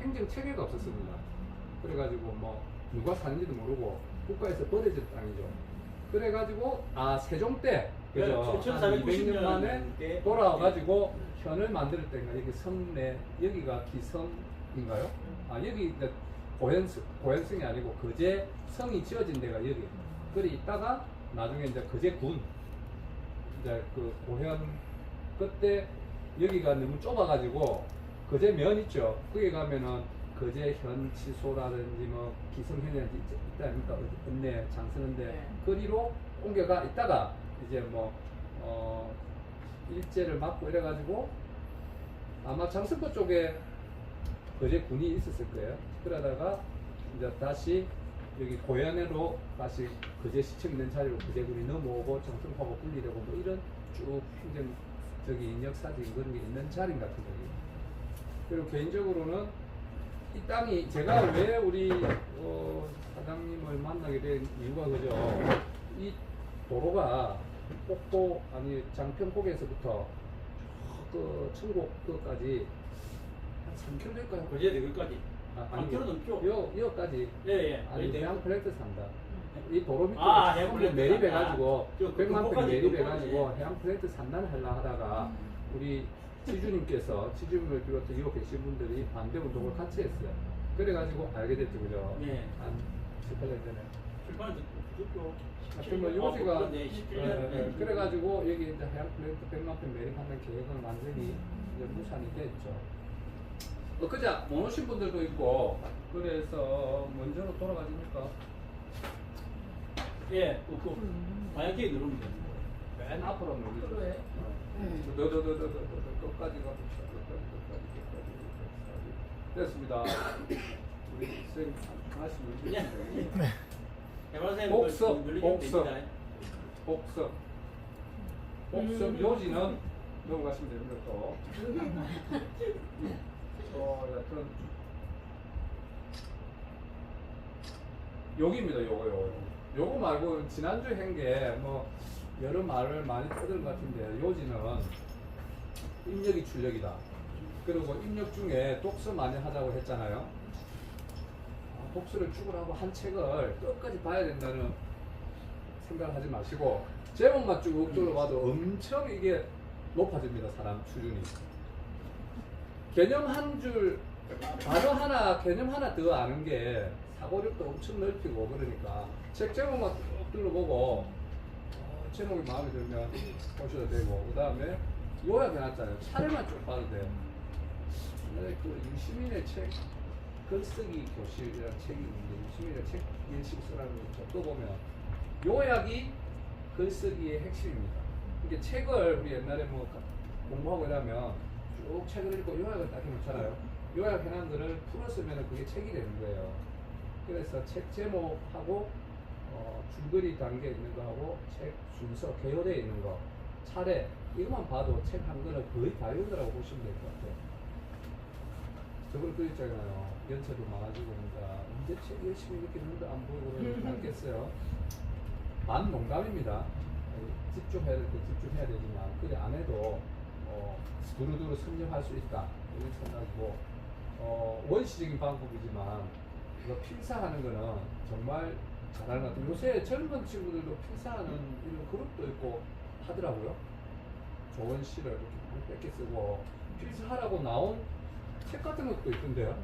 행정 체계가 없었습니다. 그래가지고 뭐 누가 사는지도 모르고 국가에서 버려진 땅이죠. 그래가지고 세종 때 그죠? 한 200년 만에 돌아와가지고 현을 만들 때인가 여기 성내 여기가 기성인가요? 여기 이제 고현성이 아니고 거제 성이 지어진 데가 여기. 그래 있다가 나중에 이제 거제군 이제 그 고현 그때 여기가 너무 좁아가지고 거제면 있죠. 거기 가면은 거제 현치소라든지 뭐 기성현이라든지 있다 아닙니까? 읍내 장서는데 네. 거리로 옮겨가 있다가 이제 뭐 일제를 맞고 이래가지고 아마 장서포 쪽에 거제군이 있었을 거예요. 그러다가 이제 다시 여기 고현으로 다시 거제시청 있는 자리로 거제군이 넘어오고 장서포하고 분리되고 뭐 이런 쭉 행정적인 역사적인 그런 게 있는 자리인 같은 거예요. 그리고 개인적으로는 이 땅이 제가 왜 우리 사장님을 만나게 된 이유가 그죠. 이 도로가 꼭도 아니 장평곡에서부터 그 천곡까지 한 3km 될까요? 거제도 여기까지. 아니 3km 넘죠? 여기까지. 예. 아니 네. 해양 플레이트 산다. 이 도로 밑에 해양 전부 플레이트 매립해가지고 산다. 100만 평 매립해가지고 그거까지. 해양 플레이트 산단 하려 하다가 우리 지주님께서 지주님을 비롯해 이거 계신 분들이 반대 운동을 같이 했어요. 그래가지고 알게 됐죠, 그죠? 네. 한 18년 전에. 출판은 듣죠. 하여튼 뭐 요지가 네, 17년. 그래가지고 여기 이제 해양 플레이트 100만 평 매립하는 계획은 완전히 이제 무산이 됐죠. 그자 못 오신 분들도 있고 그래서 먼저로 돌아가십니까? 예, 방향키 누르면 돼요. 맨 앞으로 누르죠. 그래. 끝까지 가고 됐습니다. 우리 선생님 하나씩 눌러주세요. 해마선생님 복석, 눌리면 복석. 됩니다. 복석 요지는 넘어가시면 됩니다. 또. 여튼 여기입니다. 요거 말고 지난주에 한 게 뭐 여러 말을 많이 떠들 것 같은데 요지는 입력이 출력이다. 그리고 입력 중에 독서 많이 하자고 했잖아요. 독서를 죽으라고 한 책을 끝까지 봐야 된다는 생각을 하지 마시고 제목만 쭉 들어봐도 엄청 이게 높아집니다. 사람 수준이. 개념 한 줄, 단어 하나, 개념 하나 더 아는 게 사고력도 엄청 넓히고 그러니까 책 제목만 쭉 둘러보고 제목이 마음에 들면 보셔도 되고 그 다음에 요약해놨잖아요. 차례만 쭉 봐도 돼요. 옛날에 그 유시민의 책 글쓰기 교실이라는 책이 있는데 유시민의 책 일식 쓰라는 거 써보면 요약이 글쓰기의 핵심입니다. 이게 책을 우리 옛날에 뭐 공부하고 이러면 쭉 책을 읽고 요약을 딱 해놓잖아요. 요약해놓은 거를 풀었으면 그게 책이 되는 거예요. 그래서 책 제목하고 줄거리 단계에 있는 거하고 책 순서 개요되어 있는 거 차례 이것만 봐도 책 한 권을 거의 다 읽는다고 보시면 될 것 같아요. 저걸 그 있잖아요. 연세도 많아지고 그러니까 언제 책 열심히 이렇게 읽는데 안 보이고 그러면 알겠어요. 반 농담입니다. 집중해야 될 때 집중해야 되지만 그래 안 해도 두루두루 선정할 수 있다 이런 생각이고 원시적인 방법이지만 이거 필사하는 거는 정말 잘하는 것 같아요. 요새 젊은 친구들도 필사하는 이런 그룹도 있고 하더라고요. 좋은 시를 이렇게 많이 뺏겨 쓰고 필사하라고 나온 책 같은 것도 있던데요.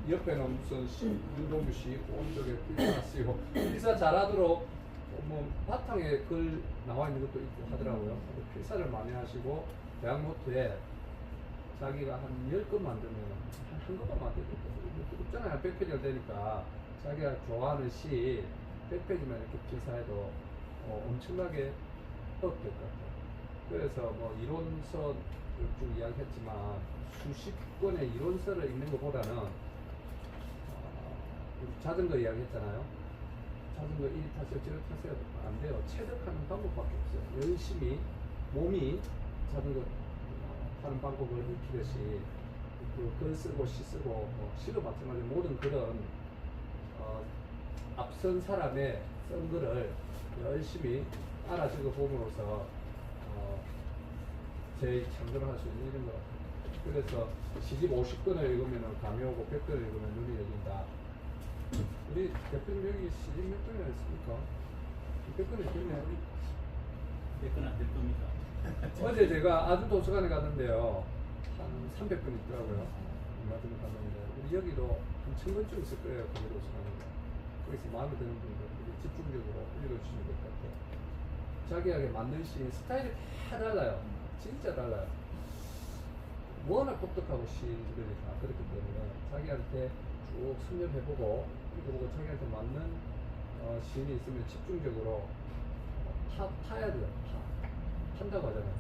옆에는 무슨 윤동규 씨 오른쪽에 필사 쓰고 필사 잘하도록 뭐 바탕에 글 나와 있는 것도 있고 하더라고요. 필사를 많이 하시고 대학 노트에 자기가 한 10건 만들면 한 것만 만들고 없잖아요. 100페이지가 되니까 자기가 좋아하는 시 100페이지만 이렇게 필사해도 엄청나게 어렵될 것 같아요. 그래서 뭐 이론서를 쭉 이야기했지만 수십 권의 이론서를 읽는 것보다는 자전거 이야기했잖아요. 자전거 1 타세요, 2 타세요 안 돼요. 체득하는 방법밖에 없어요. 열심히 몸이 자전거 하는 방법을 익히듯이 글 쓰고 시 쓰고 시도 마찬가지로 모든 글은 앞선 사람의 쓴 글을 열심히 알아 적어 보면서 제 창조를 할 수 있는 이런 것 같아요. 그래서 시집 50권을 읽으면 감이 오고 100권을 읽으면 눈이 열린다. 우리 대표님 여기 시집 몇 권이나 했습니까? 100권 읽겠네. 댓글은 안될 겁니다. 어제 제가 아주 도서관에 갔는데요. 한 300권 있더라고요. 얼마 전에 갔는데 우리 여기도 한 1000권쯤 있을 거예요. 거기 도서관에. 거기서 마음에 드는 분들 집중적으로 읽어주시면 될 것 같아요. 자기에게 맞는 시인 스타일이 다 달라요. 진짜 달라요. 워낙 똑똑하고 시인들이 다 그렇기 때문에 자기한테 쭉 섭렵해보고 읽어보고 자기한테 맞는 시인이 있으면 집중적으로 파야 돼요. 판다고 하잖아요.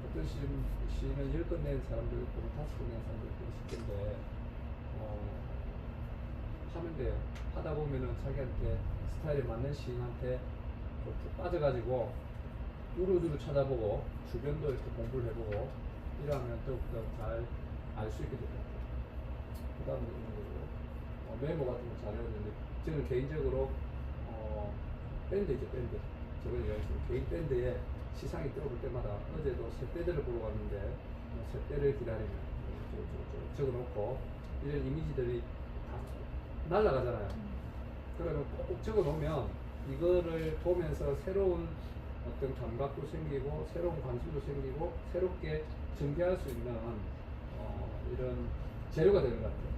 어떤 시인은 10권 낸 사람도 있고 5권 낸 사람도 있고 있을 텐데 하면 돼요. 하다 보면은 자기한테 스타일에 맞는 시인한테 쭉 빠져가지고 우루두루 찾아보고 주변도 이렇게 공부를 해보고 이러면 더욱더 잘 알 수 있게 될 것 같아요. 그 다음에 메모 같은 거 잘 해야 되는데 저는 개인적으로 밴드죠. 밴드. 저번에 얘기했지만 개인 밴드에 시상이 떠오를 때마다 어제도 샛배들을 보러 갔는데 샛배를 기다리면 적어놓고 이런 이미지들이 다 날아가잖아요. 그러면 꼭 적어놓으면 이거를 보면서 새로운 어떤 감각도 생기고 새로운 관심도 생기고 새롭게 전개할 수 있는 이런 재료가 되는 것 같아요.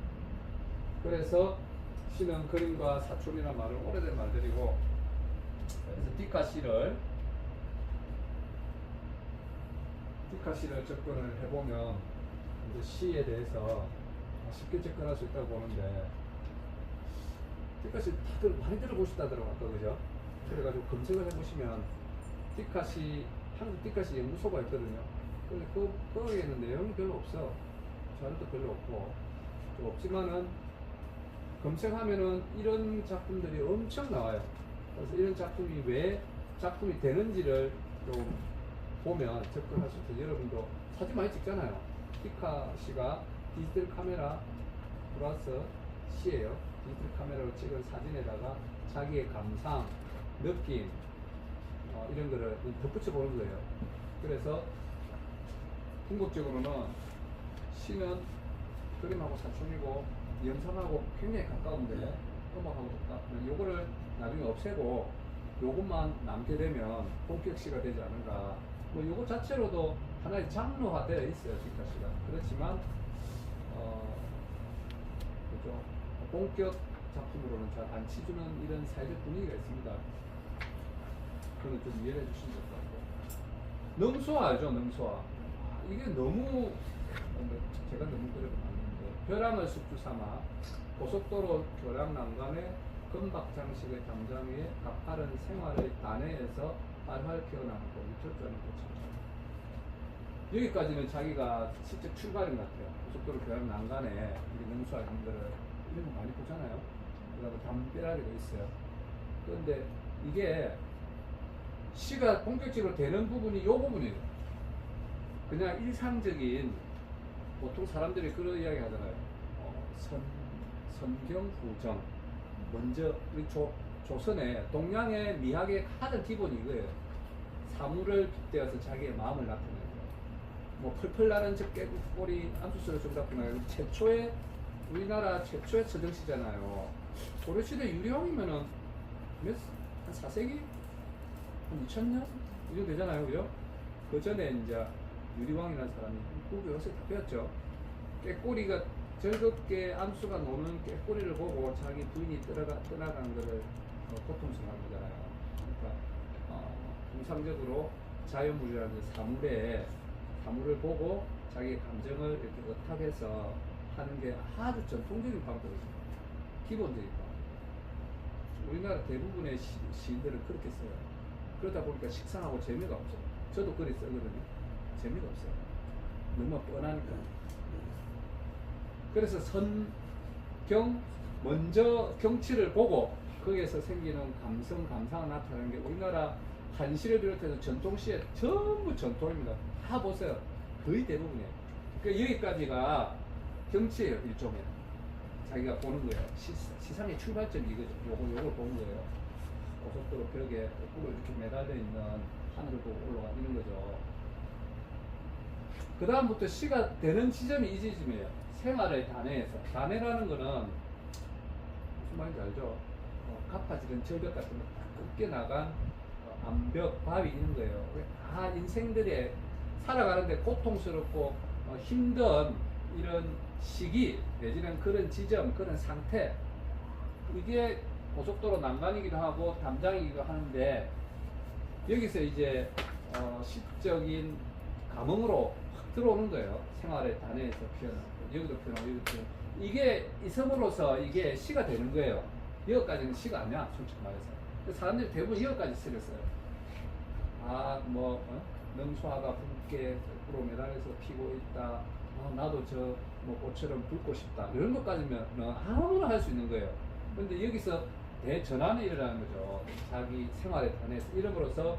그래서 시는 그림과 사촌이라는 말은 오래된 말들이고 그래서 디카시를 접근을 해보면 이제 시에 대해서 쉽게 접근할 수 있다고 보는데 디카시 다들 많이 들어보셨다더라고요. 아까 그죠? 그래가지고 검색을 해보시면 디카시 한국 디카시 연구소가 있거든요. 근데 거기에는 내용이 별로 없어. 자료도 별로 없고 좀 없지만은 검색하면은 이런 작품들이 엄청 나와요. 그래서 이런 작품이 왜 작품이 되는지를 좀 보면 접근할 수 있어요. 여러분도 사진 많이 찍잖아요. 디카시가 디지털 카메라 플러스 시예요. 디지털 카메라로 찍은 사진에다가 자기의 감상, 느낌 이런 거를 덧붙여 보는 거예요. 그래서 궁극적으로는 시는 그림하고 사촌이고 영상하고 굉장히 가까운데 음악하고 똑같은 요거를 나중에 없애고 요것만 남게 되면 본격시가 되지 않은가. 뭐 요거 자체로도 하나의 장르화되어 있어요. 디카시가. 그렇지만 그죠? 본격 작품으로는 잘 안 치주는 이런 사회적 분위기가 있습니다. 그거는 좀 이해해 주시면 될 것 같고. 능수화 알죠? 능수화. 이게 너무 제가 너무 그래도 맞는데 벼랑을 숙주 삼아 고속도로 교량 난간에 금박 장식의 담장 위에 가파른 생활의 단해에서 활활 피어나고 위철자는 꽃처럼. 여기까지는 자기가 실제 출발인 것 같아요. 고속도로 교량 난간에 우리 능수화 이런 거를 이런 거 많이 보잖아요. 그다음에 담벼락에도 있어요. 그런데 이게 시가 본격적으로 되는 부분이 이 부분이에요. 그냥 일상적인 보통 사람들이 그런 이야기 하잖아요. 선경후정. 먼저 우리 조선의 동양의 미학의 가장 기본이 이거예요. 사물을 빗대어서 자기의 마음을 나타내는 거예요. 뭐 펄펄 나는 저 깨꼬리 암수술을 좀 나타내고 최초의 우리나라 최초의 서정시잖아요. 고려시대 유리왕이면은 한 4세기? 한 2000년? 이 정도 되잖아요. 그죠? 그 전에 이제 유리왕이라는 사람이 국어 요새 다 배웠죠. 깨꼬리가 즐겁게 암수가 노는 깨꼬리를 보고 자기 부인이 떠나가는 것을 고통스러워하는 거잖아요. 그러니까 통상적으로 자연물이라는 사물을 보고 자기의 감정을 이렇게 어탁해서 하는 게 아주 전통적인 방법이죠. 기본적인 방법. 우리나라 대부분의 시인들은 그렇게 써요. 그러다 보니까 식상하고 재미가 없어요. 저도 글이 쓰거든요. 재미가 없어요. 너무 뻔하니까. 그래서 먼저 경치를 보고 거기에서 생기는 감상을 나타내는 게 우리나라 한시를 비롯해서 전통시의 전부 전통입니다. 다 보세요. 거의 대부분이에요. 그러니까 여기까지가 경치예요. 일종의. 자기가 보는 거예요. 시상의 출발점이 이거죠. 요걸 보는 거예요. 고속도로 벽에 거꾸로 이렇게 매달려 있는 하늘을 보고 올라가는 거죠. 그 다음부터 시가 되는 지점이 이 지점이에요. 생활의 단해에서. 단해라는 거는 무슨 말인지 알죠? 가파지른 절벽 같은 거 끄게 나간 암벽, 바위 있는 거예요. 다 인생들의 살아가는데 고통스럽고 힘든 이런 시기 내지는 그런 지점, 그런 상태, 이게 고속도로 난간이기도 하고 담장이기도 하는데, 여기서 이제 시적인 감흥으로 확 들어오는 거예요. 생활의 단해에서 표현하고, 여기도 표현하고, 여기도 표현하고. 이게 있음으로써 이게 시가 되는 거예요. 여기까지는 시가 아니야, 솔직히 말해서. 사람들이 대부분 여기까지 시를 써요. 능수화가 붉게 거꾸로 매달려서 피고 있다. 나도 꽃처럼 붉고 싶다. 이런 것까지면 아무나 할 수 있는 거예요. 근데 여기서 대전환이 일어나는 거죠. 자기 생활의 단에서 이름으로써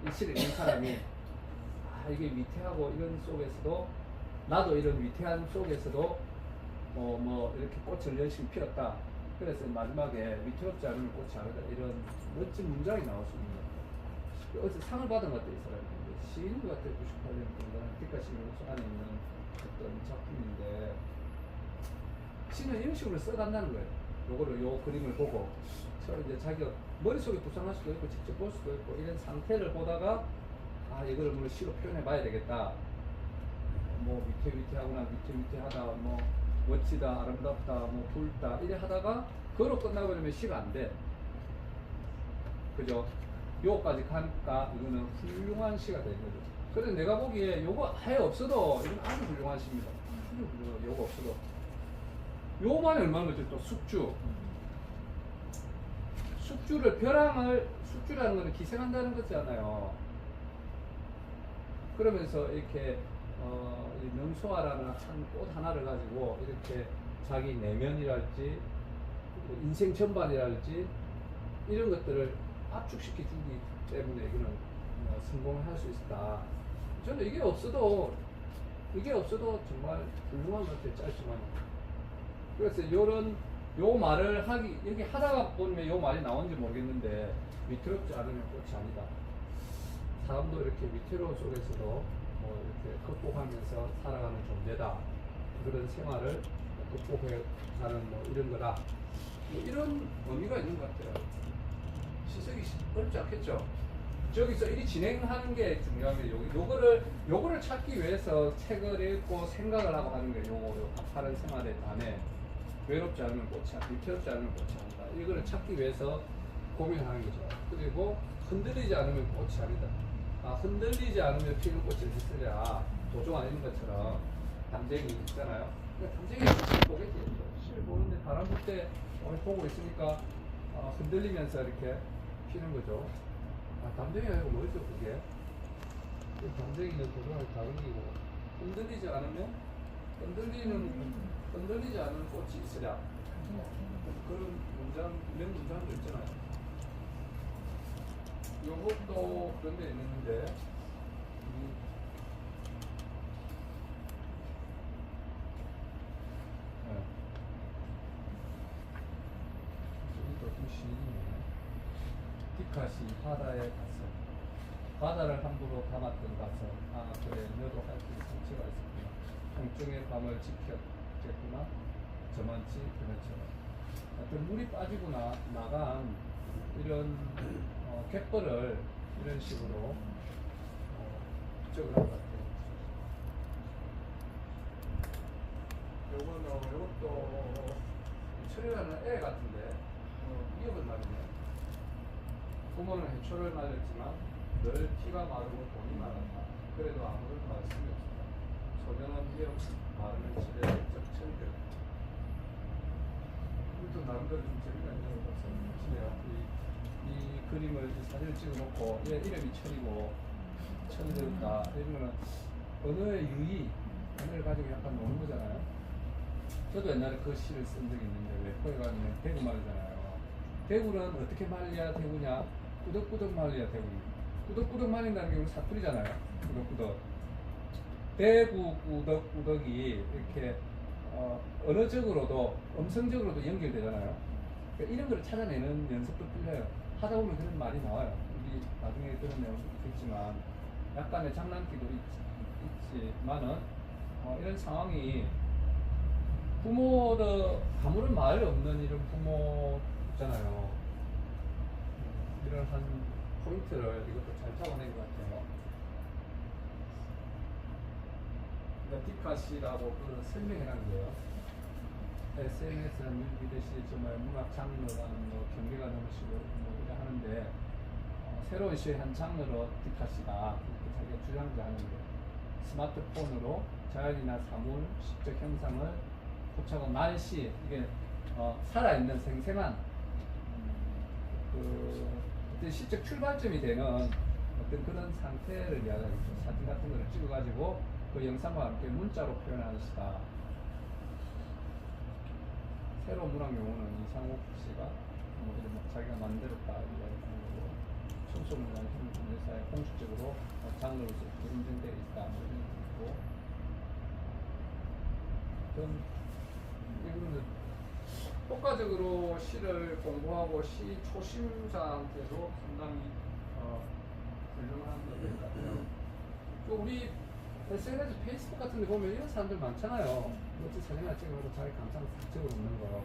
이 시를 읽는 사람이 이게 위태하고 이런 속에서도, 나도 이런 위태한 속에서도 이렇게 꽃을 열심히 피웠다. 그래서 마지막에 위태롭지 않으면 꽃이 아니다, 이런 멋진 문장이 나올 수 있는 거예요. 어디서 상을 받은 것 같아요, 이 사람이. 시인 것 같아요. 98년 뒷가시면서 안에 있는 어떤 작품인데, 시는 이런 식으로 써간다는 거예요. 요 그림을 보고 이제 자기가 머릿속에 구상할 수도 있고 직접 볼 수도 있고, 이런 상태를 보다가 이걸 뭐 시로 표현해 봐야 되겠다. 위태위태하구나, 위태위태하다, 멋지다, 아름답다, 붉다, 이래 하다가 그거로 끝나버리면 시가 안 돼. 그죠? 요거까지 가니까 이거는 훌륭한 시가 되는 거죠. 그래서 내가 보기에 요거 아예 없어도 이건 아주 훌륭한 시입니다. 아주 훌륭한, 요거 없어도. 요만이 얼마나 되죠? 또 숙주. 숙주라는 거는 기생한다는 거잖아요. 그러면서 이렇게 이 능소화라는 한 꽃 하나를 가지고 이렇게 자기 내면이랄지 인생 전반이랄지 이런 것들을 압축시켜 주기 때문에 이거는 성공을 할 수 있다. 저는 이게 없어도 정말 훌륭한 것 같아요. 짧지만. 그래서 요 말을 여기 하다가 보면 요 말이 나온지 모르겠는데, 위태롭지 않으면 꽃이 아니다. 사람도 이렇게 위태로운 속에서도 이렇게 극복하면서 살아가는 존재다. 그런 생활을 극복해 가는 이런 거다. 이런 의미가 있는 것 같아요. 시색이 어렵지 않겠죠? 저기서 이 진행하는 게 중요합니다. 요거를 찾기 위해서 책을 읽고 생각을 하고 하는 거예요. 요거 다른 생활의 단에 외롭지 않으면 꽃이 아니다, 위태롭지 않으면 꽃이 아니다. 이거를 찾기 위해서 고민하는 거죠. 그리고 흔들리지 않으면 꽃이 아니다. 흔들리지 않으면 피는 꽃을 했으랴. 도종 아닌 것처럼 담쟁이 있잖아요. 담쟁이는 실 보겠지. 실 보는데 바람 불 때 보고 있으니까 흔들리면서 이렇게 피는 거죠. 담쟁이가 아니고 뭐였죠, 그게? 담쟁이는 도종하고 다른 기고, 흔들리지 않은 꽃이 있으랴. 그런 이런 문장도 있잖아요. 요것도 그런 데 있는데, 여기도 시인이네. 디카시 바다에 가서, 바다를 함부로 담았던 가서, 그래, 너도 할 수 있을 상처가 있었구나. 통증의 밤을 지켰겠구나. 저만치 그네처럼. 어떤 물이 빠지고 나간 이런 갯벌을 이런 식으로 적을 한 것 같아요. 요것도 철이라는 애 같은데 위협은 말이네. 부모는 해초를 말렸지만 늘 피가 마르고 돈이 말았다. 그래도 아무런 말씀이 없었다. 소년은 위협 마르는 집에 적천들. 이것도 나름대로 좀 재미가 있는 것 같네요. 이 그림을 사진을 찍어놓고 얘 이름이 철이고 철이었다. 이러면은 언어의 유의, 언어를 가지고 약간 노는 거잖아요. 저도 옛날에 그 시를 쓴 적이 있는데, 래퍼에 가면 대구 말이잖아요. 대구는 어떻게 말려야 대구냐? 꾸덕꾸덕 말려야 대구냐? 꾸덕꾸덕 말린다는 게 우리 사투리잖아요. 꾸덕꾸덕. 대구 꾸덕꾸덕이 이렇게 언어적으로도 음성적으로도 연결되잖아요. 그러니까 이런 걸 찾아내는 연습도 필요해요. 하다 보면 그런 말이 나와요. 우리 나중에 그런 내용도 있겠지만 약간의 장난기도 있지만은 이런 상황이 부모의 아무런 말 없는 이런 부모 있잖아요. 이런 한 포인트를 이것도 잘 잡아낸 것 같아요. 그러니까 디카시라고 그 설명해놓은 거예요. SNS나 뮤비듯이 정말 문학 장르라는 뭐 경계가 넘으시고 뭐 이래 하는데 새로운 시의 한 장르로 디카시다 이렇게 자기가 주장하는 거예요. 스마트폰으로 자연이나 사물, 시적 형상을 포착하고 날씨 이게 살아있는 생생한 그 어떤 시적 출발점이 되는 어떤 그런 상태를 이야기하겠죠. 사진 같은 거를 찍어가지고 그 영상과 함께 문자로 표현하는 시다. 새로운 문학 용어는 이상욱 씨가 뭐 이런 막 자기가 만들었다 이야기하는 거고 청소문화 현대사에 공식적으로 장르로서 인정되어 있다 뭐 이런 거고 이거는 효과적으로 시를 공부하고 시 초심자한테도 상당히 훌륭한 것들 같아요. 또 우리 SNS, 페이스북 같은 데 보면 이런 사람들 많잖아요. 멋진 사진 하나 찍어서 자기 감상 적어 놓는 거.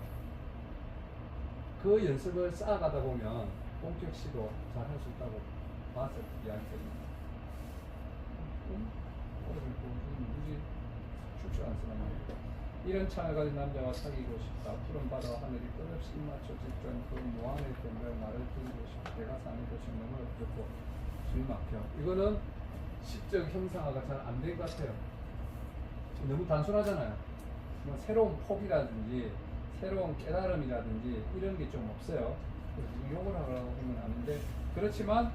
그 연습을 쌓아가다 보면 본격 시도 잘 할 수 있다고 봐서 이야기합니다. 무지 출출한 사람이에요. 이런 창을 가진 남자와 사귀고 싶다. 푸른 바다와 하늘이 끝없이 입맞춰 직전 그 무한의 덤벼 나를 들고 싶다. 내가 사는 곳이 너무 어렵고 숨이 막혀. 이거는 시적 형상화가 잘 안 된 것 같아요. 너무 단순하잖아요. 뭐 새로운 폭이라든지 새로운 깨달음이라든지 이런 게 좀 없어요. 그래서 욕을 하려고 하면 아닌데 그렇지만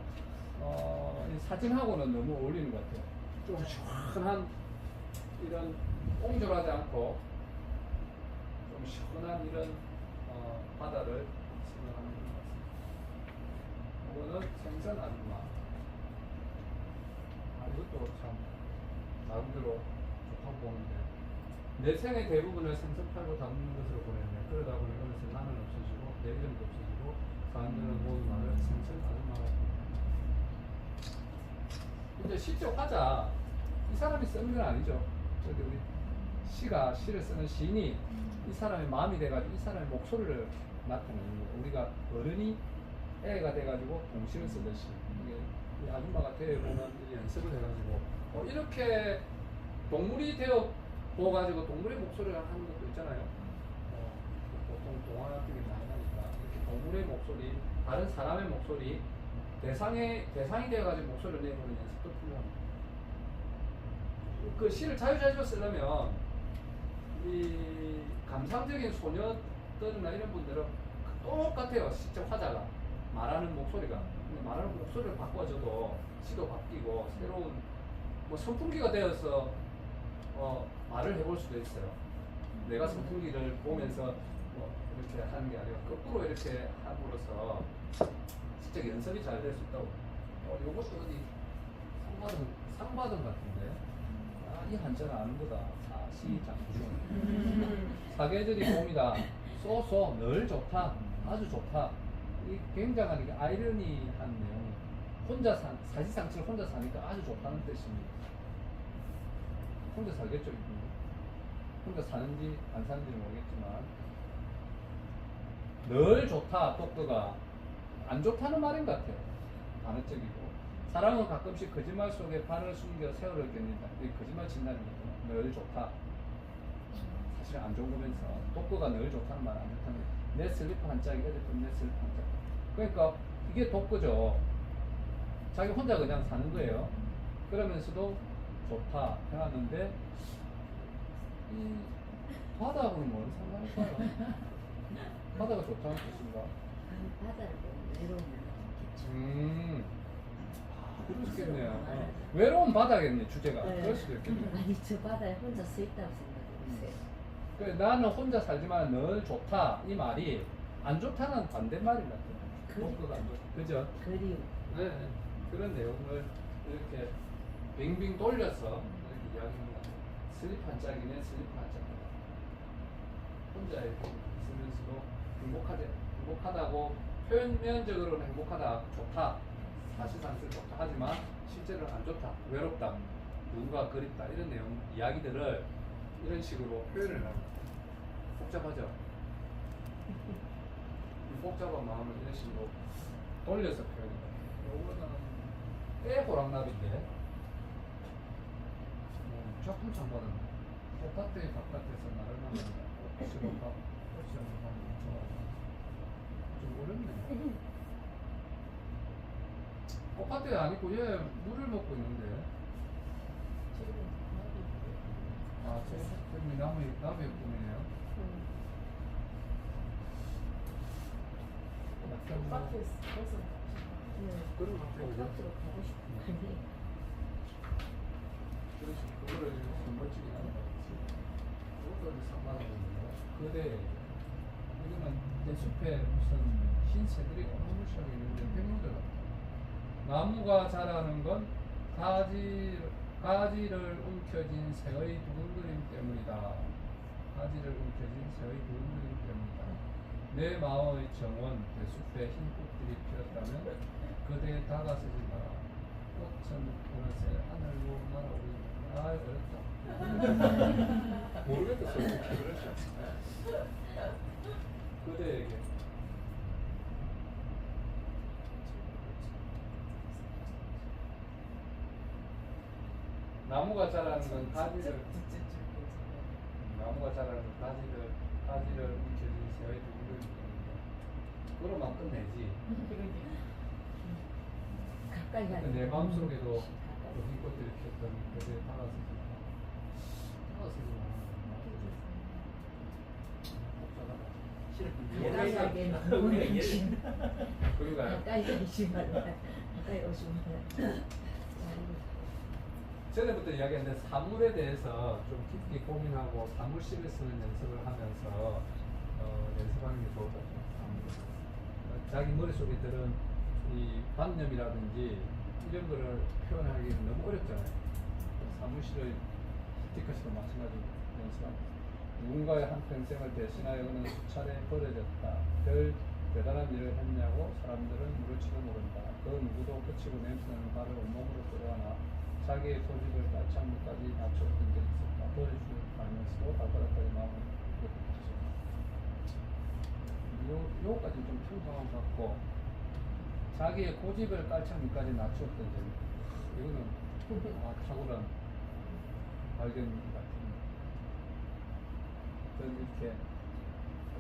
이 사진하고는 너무 어울리는 것 같아요. 좀 시원한 이런 옹졸하지 않고 좀 시원한 이런 바다를 생각하는 것 같습니다. 이거는 생선 아줌마. 이것도 참 나름대로 좋다고 보는데 내 생의 대부분을 생선 팔고 담는 것으로 보냈네. 그러다 보니 어느새 나는 없어지고 내 이름도 없어지고 사람들은 모두 나를 생선 아줌마라고 합니다. 이제 시적 화자 이 사람이 쓰는 건 아니죠. 저기 우리 시를 쓰는 시인이 이 사람의 마음이 돼가지고 이 사람의 목소리를 나타내는 거예요. 우리가 어른이 애가 돼가지고 동시를 쓰듯이 이게 이 아줌마가 되어보면 연습을 해가지고 이렇게 동물이 되어 보가지고 동물의 목소리를 하는 것도 있잖아요. 보통 동화 같은 게 많이 나니까 이렇게 동물의 목소리, 다른 사람의 목소리, 대상이 되어가지고 목소리를 내보는 연습도 필요합니다. 그 시를 자유자재로 쓰려면 이 감상적인 소녀들이나 이런 분들은 똑같아요. 시적 화자가 말하는 목소리가 말하는 목소리를 바꿔줘도 시도 바뀌고 새로운 뭐 선풍기가 되어서 말을 해볼 수도 있어요. 내가 선풍기를 보면서 뭐 이렇게 하는 게 아니라 거꾸로 이렇게 함으로써 시적 연습이 잘 될 수 있다고. 요것도 어디 상 받은 것 같은데. 이 한자는 아는 거다. 사시장중. 사계절이 봄이다. 쏘쏘 늘 좋다. 아주 좋다. 이 굉장한 이게 아이러니한 내용이 혼자 사시상치를 혼자 사니까 아주 좋다는 뜻입니다. 혼자 살겠죠. 혼자 사는지 안 사는지는 모르겠지만 늘 좋다. 독도가 안 좋다는 말인 것 같아요. 반어적이고 사랑은 가끔씩 거짓말 속에 발을 숨겨 세월을 견딘다. 이게 거짓말 친다는 거죠. 늘 좋다. 사실 안 좋은 거면서 독도가 늘 좋다는 말 안 좋다는 거예요. 내 슬리퍼 한 짝이 어쨌든 내 슬리퍼 한 짝. 그러니까 이게 독거죠. 자기 혼자 그냥 사는 거예요. 그러면서도 좋다 해놨는데 이 바다하고는 뭔 상관일까요? 바다가 좋다는 뜻인가? 바다를 보면 외로움을 그럴 수 있겠네요. 외로운 바다겠네 주제가. 네. 그럴 수도 있겠네요. 아니 저 바다에 혼자 서 있다고 생각해보세요. 그래, 나는 혼자 살지만 늘 좋다 이 말이 안 좋다는 반대말인 것 같아요. 독거가 안 좋다. 그죠? 그리움. 네, 그런 내용을 이렇게 빙빙 돌려서 이렇게 이야기하는 것 같아요. 슬리퍼 한 짝이네, 슬리퍼 한 짝. 혼자 이렇게 있으면서도 행복하다고 표면적으로는 행복하다, 좋다, 사실상은 좋다 하지만 실제로는 안 좋다, 외롭다. 누군가 그립다 이런 내용 이야기들을 이런 식으로 표현을 합니다. 복잡하죠? 이 복잡한 마음을 이런 식으로 돌려서 표현해요. 요거는 깨호랑나비인데 작품 창받은 꽃밭에 바깥에서 나를 만난다. 꽃으로 가 꽃이 한번 좀 어렵네. 꽃밭에 아니고 얘 물을 먹고 있는데. 아, 저기 나무의 꿈이네요. 밭에서 벗어. 그런 것 같아요. 그죠? 밭으로 가고 싶은 그래서 그거를 좀 멋지게 한다. 그것도 3만 원인데. 그대 이거는 내 숲에 무슨 흰 새들이 어마무시하게 있는데 백로들 같아. 나무가 자라는 건 가지를 움켜쥔 새의 두근거림 때문이다. 가지를 움켜쥔 새의 두근거림 때문이다. 내 마음의 정원, 내 숲에 흰 꽃들이 피었다면 그대에 다가서지 마라. 꽃은 어느새 하늘로 날아오르는. 아, 어렵다. 모르겠어. 그렇죠. 그대에게. 나무가 자라는 건 가지를 나무가 자라는 건 가지를 움켜쥔 새의 두근거림 때문이다. 그거로만 끝내지. 가까이 가는 내 마음속에도 흰 꽃들이 피었던 그대에 다가서지 마라. 다가서지 마라. 가까이 가게 너무 힘. 그런가요? 가까이 가지 말라. 가까이 오지 말라. 전에부터 이야기했는데 사물에 대해서 좀 깊게 고민하고 사물심을 쓰는 연습을 하면서 연습하는 게 좋을 것 같아요. 사물을. 자기 머릿속에 들은 이 관념이라든지 이런 거를 표현하기는 너무 어렵잖아요. 사무실의 스티커시도 마찬가지로 연습합니다. 누군가의 한평생을 대신하여 어느 수차례 버려졌다. 별 대단한 일을 했냐고 사람들은 물을지도 모른다. 그 누구도 거치고 냄새나는 발을 온몸으로 끌어안아 자기의 고집을 깔창문까지 낮췄던 적이 있었다. 버려주는 알면서도 발바닥까지 마음을 요 요까지 좀 평범한 것 같고 자기의 고집을 깔창문까지 낮추었던 점 이거는 탁월한 발견 같은 어떤 이렇게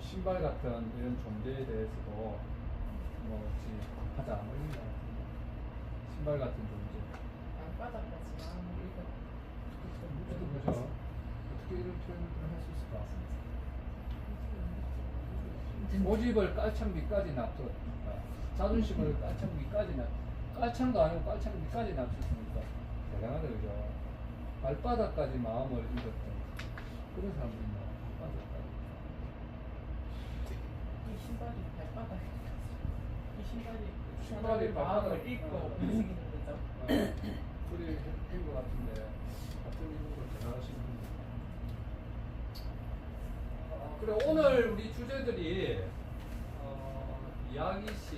신발 같은 이런 존재에 대해서도 뭐 하자 뭐 이런 거 같은데 신발 같은 존재 그죠? 어떻게 이런 표현을 할 수 있을까? 고집을 깔창비까지 납두었다. 자존심을 깔창비까지 깔창도 아니고 깔창비까지 납쳤으니까 대단하다 그죠? 발바닥까지 마음을 잃었던 그런 사람들이 있나? 발바닥까지. 신발이 마음을 읽고 움직이는 거죠. 그리 한것 같은데 같은 이름으로 대단하신 분들. 그래 오늘 우리 주제들이 이야기시,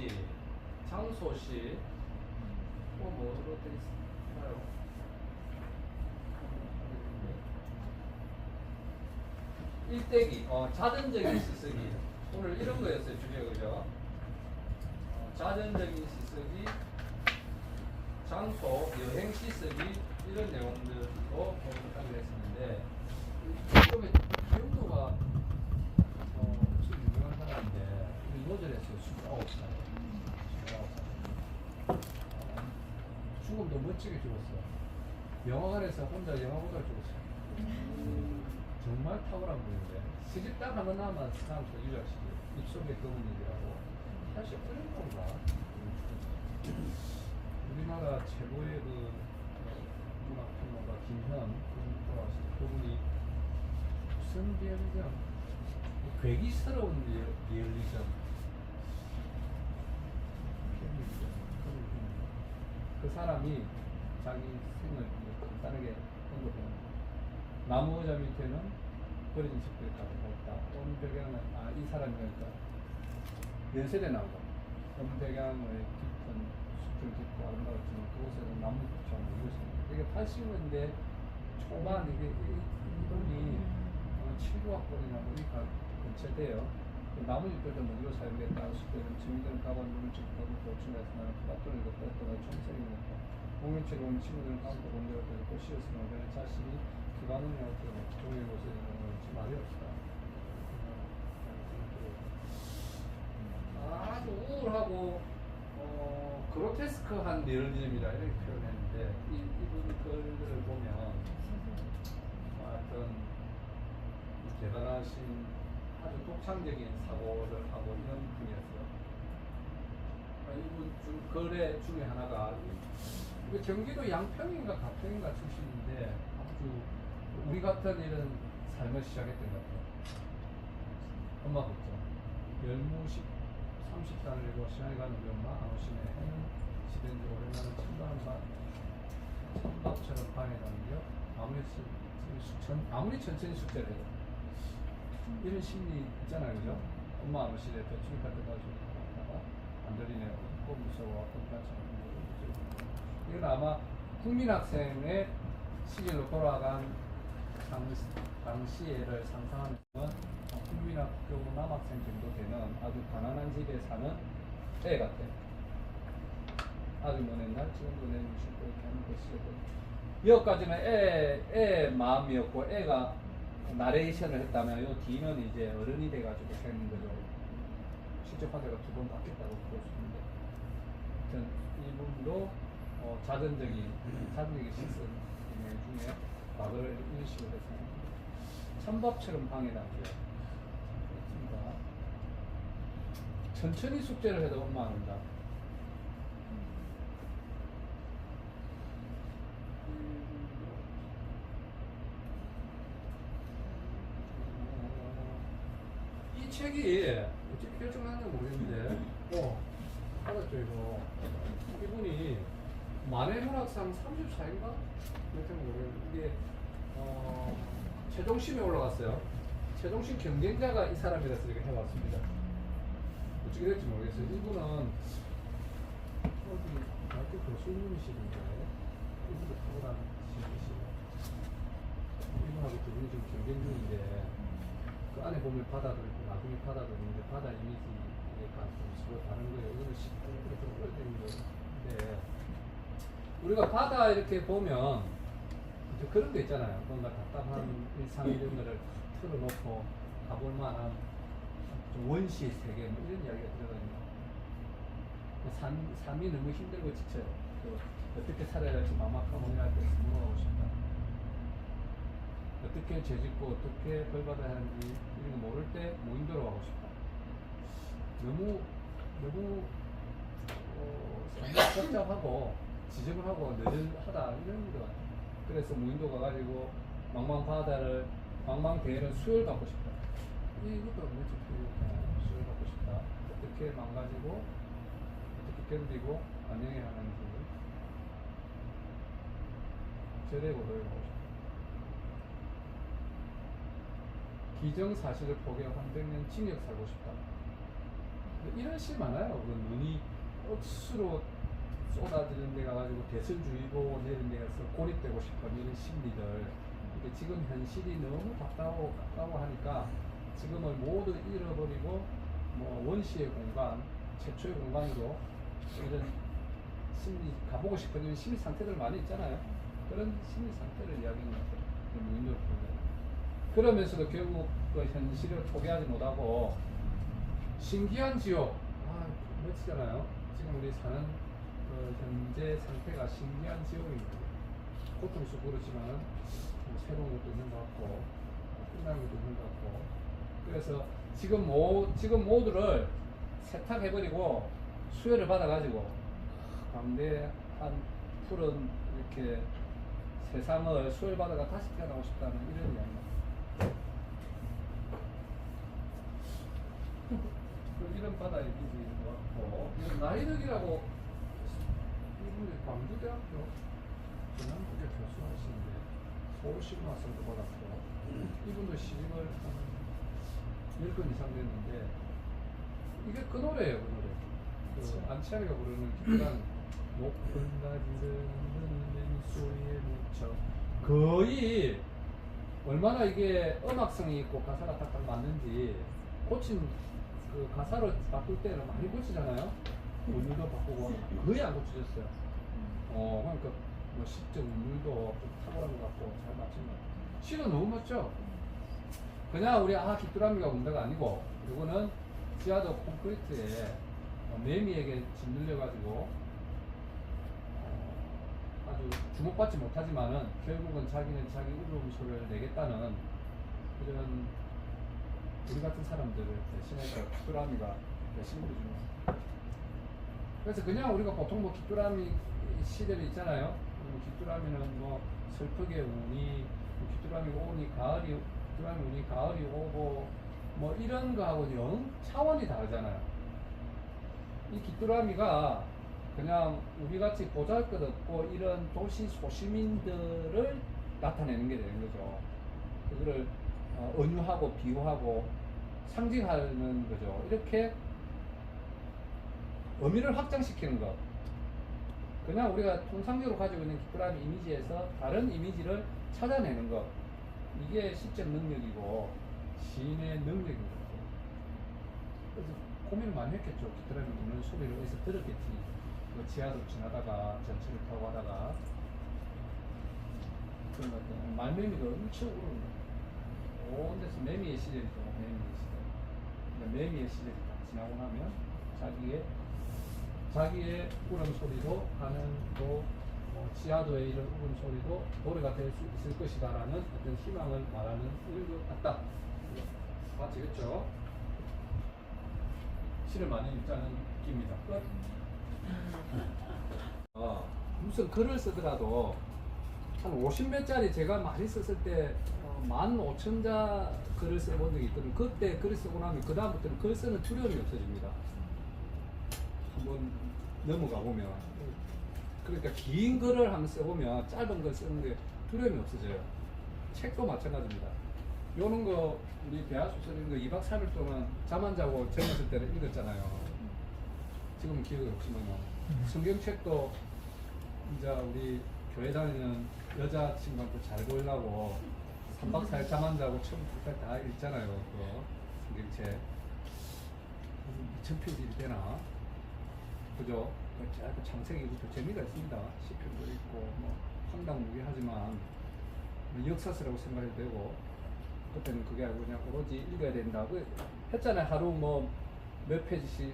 장소시, 뭐로 돼 있나요? 일대기, 자전적인 시쓰기. 오늘 이런 거였어요 주제 그죠? 자전적인 시쓰기, 장소, 여행 시쓰기 이런 내용들로 공부하기로 했었는데 처음에 기영도가 무슨 유명한 사람인데 우리 노절했어요. 29살. 죽음도 멋지게 죽었어. 영화관에서 혼자 영화 보다 죽었어. 정말 탁월한 분인데 시집 딱 하나 남아 사람 유작시키 입속에 검은 일이라고 사실 그런 건가? 우리나라 최고의 그 문학평론가 김현 그분 돌아가신 그분이 무슨 리얼리즘 괴기스러운 리얼리즘 그 사람이 자기 생을 간단하게 언급합니다. 나무의자 밑에는 버려진 책들이 가지고 있다. 온 배경은 이 사람이니까 연세대 나오고 온 배경의 깊은 좀 깊고 아름다웠지만 그곳에는 나무조차 못 이루어집니다. 이게 80년대 초반 이분이 7구학번이나 우리가 근처돼요. 나무집들도 먼저 사용됐다 했을 때는 주민들은 가관 물질을 보충해서 나는 플라톤을 걷다 가 총색입니다. 공연체로 온 친구들은 가운데 본대로 되고 시였으면 그는 자신이 기관원이라고 종의 곳에 있는 건지 말이 없다. 아주 우울하고 그로테스크한 리얼리즘이라 이렇게 표현했는데 이분 글을 보면 어떤 대단하신 아주 독창적인 사고를 하고 이런 분이었어요. 이분 글의 중에 하나가 경기도 양평인가 가평인가 출신인데 아주 우리 같은 이런 삶을 시작했던 것 같아요. 엄마부터 열무식 30살을 내고 시간이 가는 우리 엄마 안 오시네 해는 시대인 지 오랜만에 천밥처럼 방에 담겨 아무리 천천히 숙제를 해도 이런 심리 있잖아요, 그죠? 엄마 안 오시네 대출할 때까지 하다가 안 들리네 무서워 이건 아마 국민학생의 시기로 돌아간 당시에를 상상하면 국민학교 남학생 정도 되는 아주 가난한 집에 사는 애 같아요. 아주 먼 옛날 지금도 내는 싶고 이렇게 하는 것이고 여기까지는 애 마음이었고 애가 나레이션을 했다면 요 뒤는 이제 어른이 돼가지고 생긴 거죠. 실제 화제가 2번 바뀌었다고 볼 수 있는데 하여튼 이분도 자전적인 시선 중에 과거를 이런 식으로 해서 천밥처럼 방해 담겨요. 그렇습니다. 천천히 숙제를 해도 엄마 안 온다. 이 책이 어떻게 결정하는지 모르겠는데 알았죠 이거. 이분이 만해문학상 34인가? 몇 등 모르겠는데 이게 최종심에 올라갔어요. 최종심 경쟁자가 이 사람이라서 이렇게 해봤습니다. 어떻게 될지 모르겠어요. 이분은 어디 대학교 교수님이시던데 이분도 탁월한 분이시고 이분하고 두 분이 지금 경쟁 중인데 그 안에 보면 바다도 있고 나중에 바다도 있는데 바다 이미지가 좀 서로 다른 거예요. 이거는 10분이 좀 오래된 건데 우리가 바다 이렇게 보면 그런 거 있잖아요. 뭔가 답답한 일상 이런 거를 틀어놓고 가볼 만한 좀 원시의 세계 뭐 이런 이야기가 들어가니까 삶이 너무 힘들고 지쳐요. 어떻게 살아야 할지 막막하고 이럴 때 물어가고 싶다. 어떻게 죄짓고 어떻게 벌 받아야 하는지 이런 거 모를 때 무인도로 가고 싶다. 너무 삶이 복잡하고 지저분하고 느릿하다 이런 거 같아요. 그래서 무인도 가가지고 망망대해를 수혈 받고 싶다. 이것도 뭐지? 수혈 받고 싶다. 어떻게 망가지고 어떻게 견디고 안녕히 하는지 저대고도에 가고 싶다. 기정사실을 포기하고 300년 징역 살고 싶다. 이런 시 많아요. 그 눈이 억수로 쏟아지는 데 가가지고 대설주의보 내린 데가서 고립되고 싶은 이런 심리들. 이게 지금 현실이 너무 답답하고 하니까 지금을 모두 잃어버리고 뭐 원시의 공간, 최초의 공간으로 이런 심리 가보고 싶은 이런 심리 상태들 많이 있잖아요. 그런 심리 상태를 이야기하는 것 같아요. 무인도를 보면. 그러면서도 결국 그 현실을 포기하지 못하고 신기한 지옥, 멋지잖아요. 지금 우리 사는 그 현재 상태가 신기한 지옥입니다. 고통스럽지만 뭐 새로운 것도 있는 것 같고 끝나는 것도 있는 것 같고 그래서 지금 모두를 세탁해버리고 수혈을 받아가지고 광대한 푸른 이렇게 세상을 수혈받아가 다시 태어나고 싶다는 이런 이야기입니다. 이런 바다 이미지도 같고 나이득이라고 이분이 광주대학교 전남국에 교수하시는데 서울시민학생도 받았고 이분도 시집을 한 10건 이상 됐는데 이게 그 노래예요. 그 노래 그 안치아리가 부르는 기쁘단 목은 가지는 소리에 묻혀. 거의 얼마나 이게 음악성이 있고 가사가 딱딱 맞는지 고친 그 가사를 바꿀 때는 많이 고치잖아요. 운율도 바꾸고 거의 안 고쳐졌어요. 그러니까 뭐 시적 운율도 좀 탁월한 것 같고 잘 맞춘 것 같아요. 시도 너무 맞죠? 그냥 우리 귀뚜라미가 문제가 아니고 이거는 지하도 콘크리트에 매미에게 짓눌려가지고 아주 주목받지 못하지만은 결국은 자기는 자기 울음소리를 내겠다는 그런 우리 같은 사람들을 대신해서 귀뚜라미가 대신을 주는 거예요. 그래서 그냥 우리가 보통 뭐 귀뚜라미 시대를 있잖아요. 귀뚜라미는 뭐 슬프게 우니, 귀뚜라미가 오니 가을이, 귀뚜라미 우니 가을이 오고 뭐 이런 거하고는 영 차원이 다르잖아요. 이 귀뚜라미가 그냥 우리같이 보잘것없고 이런 도시 소시민들을 나타내는 게 되는 거죠. 그거를 은유하고 비유하고 상징하는 거죠. 이렇게 의미를 확장시키는 것. 그냥 우리가 통상적으로 가지고 있는 귀뚜라미 이미지에서 다른 이미지를 찾아내는 것. 이게 시적 능력이고 시인의 능력인 거죠. 그래서 고민을 많이 했겠죠. 귀뚜라미 우는 소리를 어디서 들었겠지. 그 지하도 지나다가 전철을 타고 가다가 그런 것 같아요. 말매미가 엄청 우는 거예요. 온 데서 매미의 시절이죠. 매미의 시절. 매미의 시절이 다 지나고 나면 자기의 울음소리도 하는 또 지하도의 이런 울음소리도 노래가 될 수 있을 것이다라는 어떤 희망을 말하는 이런 것 같다. 맞지겠죠? 시를 많이 읽자는 느낌입니다. 끝. 무슨 글을 쓰더라도 한 50몇짜리 제가 많이 썼을 때 15,000자 글을 써본 적이 있거든요. 그때 글을 쓰고 나면 그 다음부터는 글 쓰는 두려움이 없어집니다. 한번 넘어가 보면 그러니까 긴 글을 한번 써보면 짧은 글 쓰는 게 두려움이 없어져요. 책도 마찬가지입니다. 요런 거 우리 대하소설 이런 거 2박 3일 동안 잠 안 자고 젊었을 때는 읽었잖아요. 지금은 기억이 없지만요. 성경책도 이제 우리 교회 다니는 여자친구한테 잘 보이려고 3박 4일 잠 안 자고 처음부터 다 읽잖아요. 그거 성경책 2000페이지 되나? 그죠? 그 창세기부터 재미가 있습니다. 시편도 있고 뭐 황당무계하지만 역사서라고 생각해도 되고 그때는 그게 아니고 그냥 오로지 읽어야 된다고 했잖아요. 하루 뭐 몇 페이지씩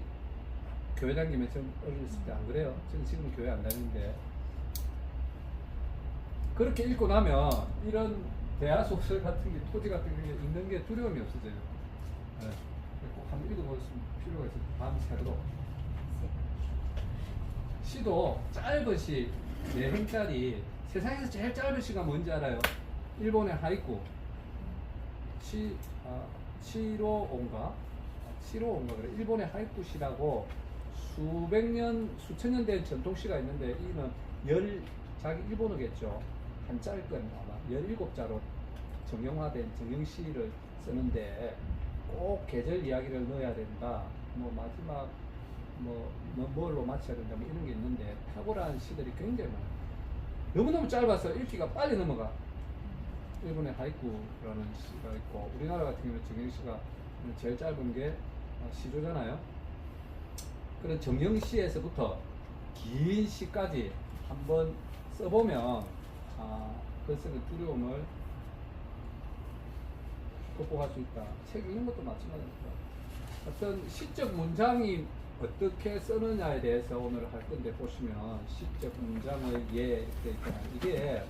교회 다니면 좀 어렸을 때 안 그래요? 저는 지금 교회 안 다니는데 그렇게 읽고 나면 이런 대하소설 같은 게 토지 같은 게 읽는 게 두려움이 없어져요. 네. 꼭 한번 읽어볼 필요가 있어요. 밤새도록. 시도 짧은 시 4행짜리 세상에서 제일 짧은 시가 뭔지 알아요? 일본의 하이쿠 시로온가 그래. 일본의 하이쿠 시라고 수천 년 된 전통시가 있는데 이는 자기 일본어겠죠. 한자일 거예요 아마 17자로 정형화된 정형시를 쓰는데 꼭 계절 이야기를 넣어야 된다. 뭐 마지막 뭘로 마쳐야 된다 뭐 이런 게 있는데 탁월한 시들이 굉장히 많아요. 너무너무 짧아서 읽기가 빨리 넘어가. 일본의 하이쿠라는 시가 있고 우리나라 같은 경우는 정형시가 제일 짧은 게 시조잖아요. 그런 정형시에서부터 긴 시까지 한번 써보면 글 쓰는 두려움을 극복할 수 있다. 책 읽는 것도 마찬가지입니다. 어떤 시적 문장이 어떻게 쓰느냐에 대해서 오늘 할 건데 보시면 시적 문장의 예 이렇게 있잖아요. 이게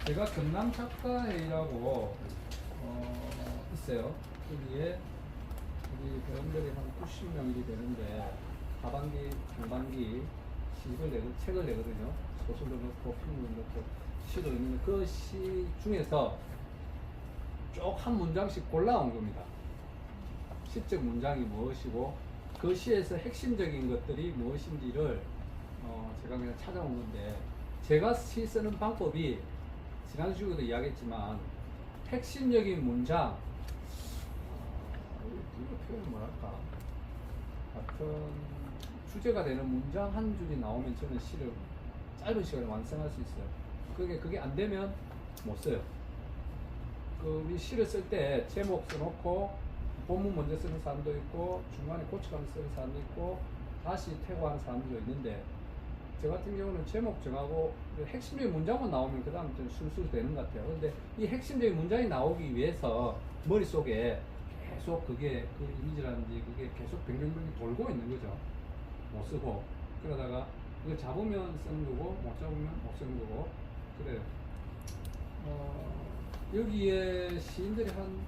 제가 경남 작가회의라고 있어요. 여기에 우리 배우들이 한 90명이 되는데 하반기, 중반기 책을 내거든요. 소설도 넣고 필름도 넣고 시도 있는데 그 시 중에서 쭉 한 문장씩 골라온 겁니다. 시적 문장이 무엇이고 그 시에서 핵심적인 것들이 무엇인지를 제가 그냥 찾아온 건데 제가 시 쓰는 방법이 지난 주에도 이야기했지만 핵심적인 문장 이거 표현 뭐랄까 같은 주제가 되는 문장 한 줄이 나오면 저는 시를 짧은 시간에 완성할 수 있어요. 그게 안 되면 못 써요. 우리 시를 쓸 때 제목 써놓고 본문 먼저 쓰는 사람도 있고 중간에 고쳐가면서 쓰는 사람도 있고 다시 퇴고하는 사람도 있는데 저 같은 경우는 제목 정하고 핵심적인 문장만 나오면 그 다음 좀 술술 되는 것 같아요. 근데 이 핵심적인 문장이 나오기 위해서 머릿속에 계속 그게 그 이미지라든지 그게 계속 뱅뱅뱅 돌고 있는 거죠. 못 쓰고 그러다가 그걸 잡으면 쓰는 거고 못 잡으면 못 쓰는 거고 그래요. 여기에 시인들이 한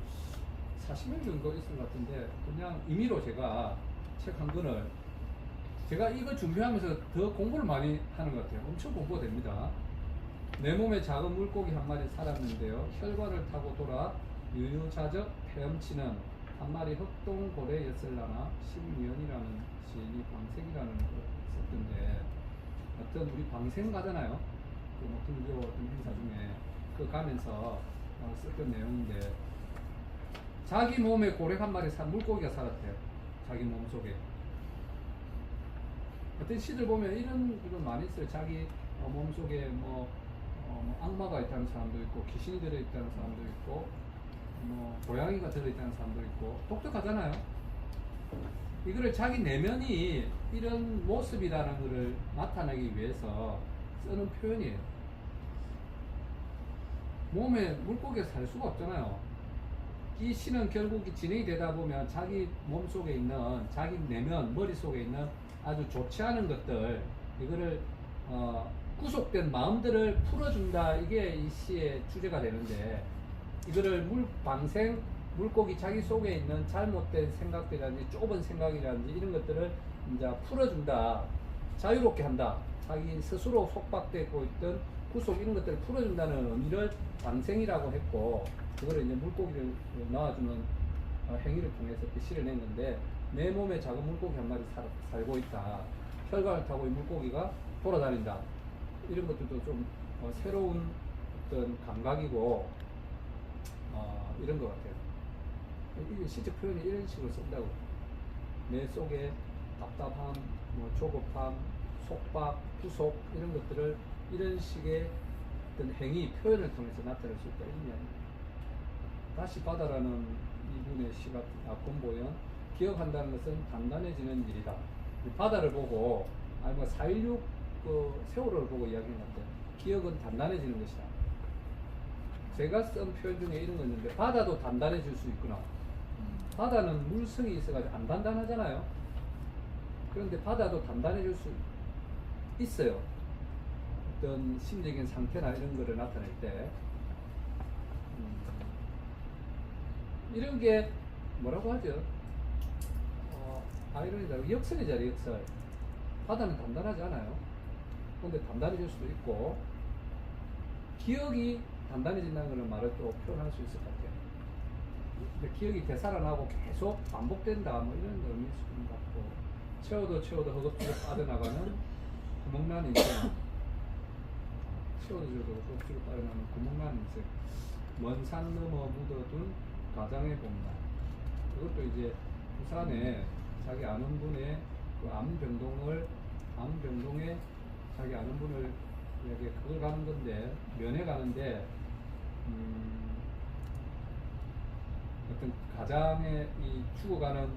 40명 정도 있을 것 같은데 그냥 임의로 제가 책 한 권을 제가 이거 준비하면서 더 공부를 많이 하는 것 같아요. 엄청 공부가 됩니다. 내 몸에 작은 물고기 한 마리 살았는데요. 혈관을 타고 돌아 유유자적 헤엄치는 한 마리 흑동고래였을라나 심미연이라는 시인이 방생이라는 걸 썼던데 어떤 우리 방생 가잖아요. 그 등교 어떤 행사 중에 그 가면서 썼던 내용인데 자기 몸에 고래 한 마리 물고기가 살았대요. 자기 몸 속에. 어떤 시들 보면 이런 많이 있어요. 자기 몸 속에 뭐 악마가 있다는 사람도 있고 귀신이 들어있다는 사람도 있고 뭐 고양이가 들어있다는 사람도 있고 독특하잖아요. 이거를 자기 내면이 이런 모습이라는 것을 나타내기 위해서 쓰는 표현이에요. 몸에 물고기가 살 수가 없잖아요. 이 시는 결국 진행이 되다 보면 자기 몸 속에 있는 자기 내면 머릿속에 있는 아주 좋지 않은 것들 이거를 구속된 마음들을 풀어준다. 이게 이 시의 주제가 되는데 이거를 방생 물고기 자기 속에 있는 잘못된 생각들이라든지 좁은 생각이라든지 이런 것들을 이제 풀어준다. 자유롭게 한다. 자기 스스로 속박되고 있던 구속 이런 것들을 풀어준다는 의미를 방생이라고 했고 그거를 이제 물고기를 낳아주는 행위를 통해서 이렇게 시를 냈는데 내 몸에 작은 물고기 한 마리 살고 있다. 혈관을 타고 이 물고기가 돌아다닌다. 이런 것들도 좀 새로운 어떤 감각이고 이런 것 같아요. 이게 시적 표현이 이런 식으로 쓴다고. 내 속에 답답함, 뭐 조급함, 속박, 구속 이런 것들을 이런 식의 어떤 행위, 표현을 통해서 나타낼 수 있다. 이런 이야기입니다. 다시 바다라는 이분의 시가 권보연 기억한다는 것은 단단해지는 일이다. 바다를 보고 아니 뭐 4.16 그 세월호를 보고 이야기한 것 같아요. 기억은 단단해지는 것이다. 제가 쓴 표현 중에 이런 거 있는데 바다도 단단해질 수 있구나. 바다는 물성이 있어가지고 안 단단하잖아요. 그런데 바다도 단단해질 수 있어요. 어떤 심적인 상태나 이런 거를 나타낼 때 이런 게 뭐라고 하죠? 아이러니다. 역설이잖아요. 역설. 바다는 단단하지 않아요. 그런데 단단해질 수도 있고 기억이 단단해진다는 그런 말을 또 표현할 수 있을 것 같아요. 근데 기억이 되살아나고 계속 반복된다 뭐 이런 의미일 수 있는 것 같고 채워도 허겁지겁 빠져나가는 구멍난 인생 채워도 허겁지겁 빠져나가는 구멍난 인생 먼 산 넘어 묻어둔 가장의 봄날 그것도 이제 부산에 자기 아는 분의 그 암병동에 자기 아는 분을 이렇게 그걸 가는 건데 면회 가는데 어떤 가장의 이 죽어가는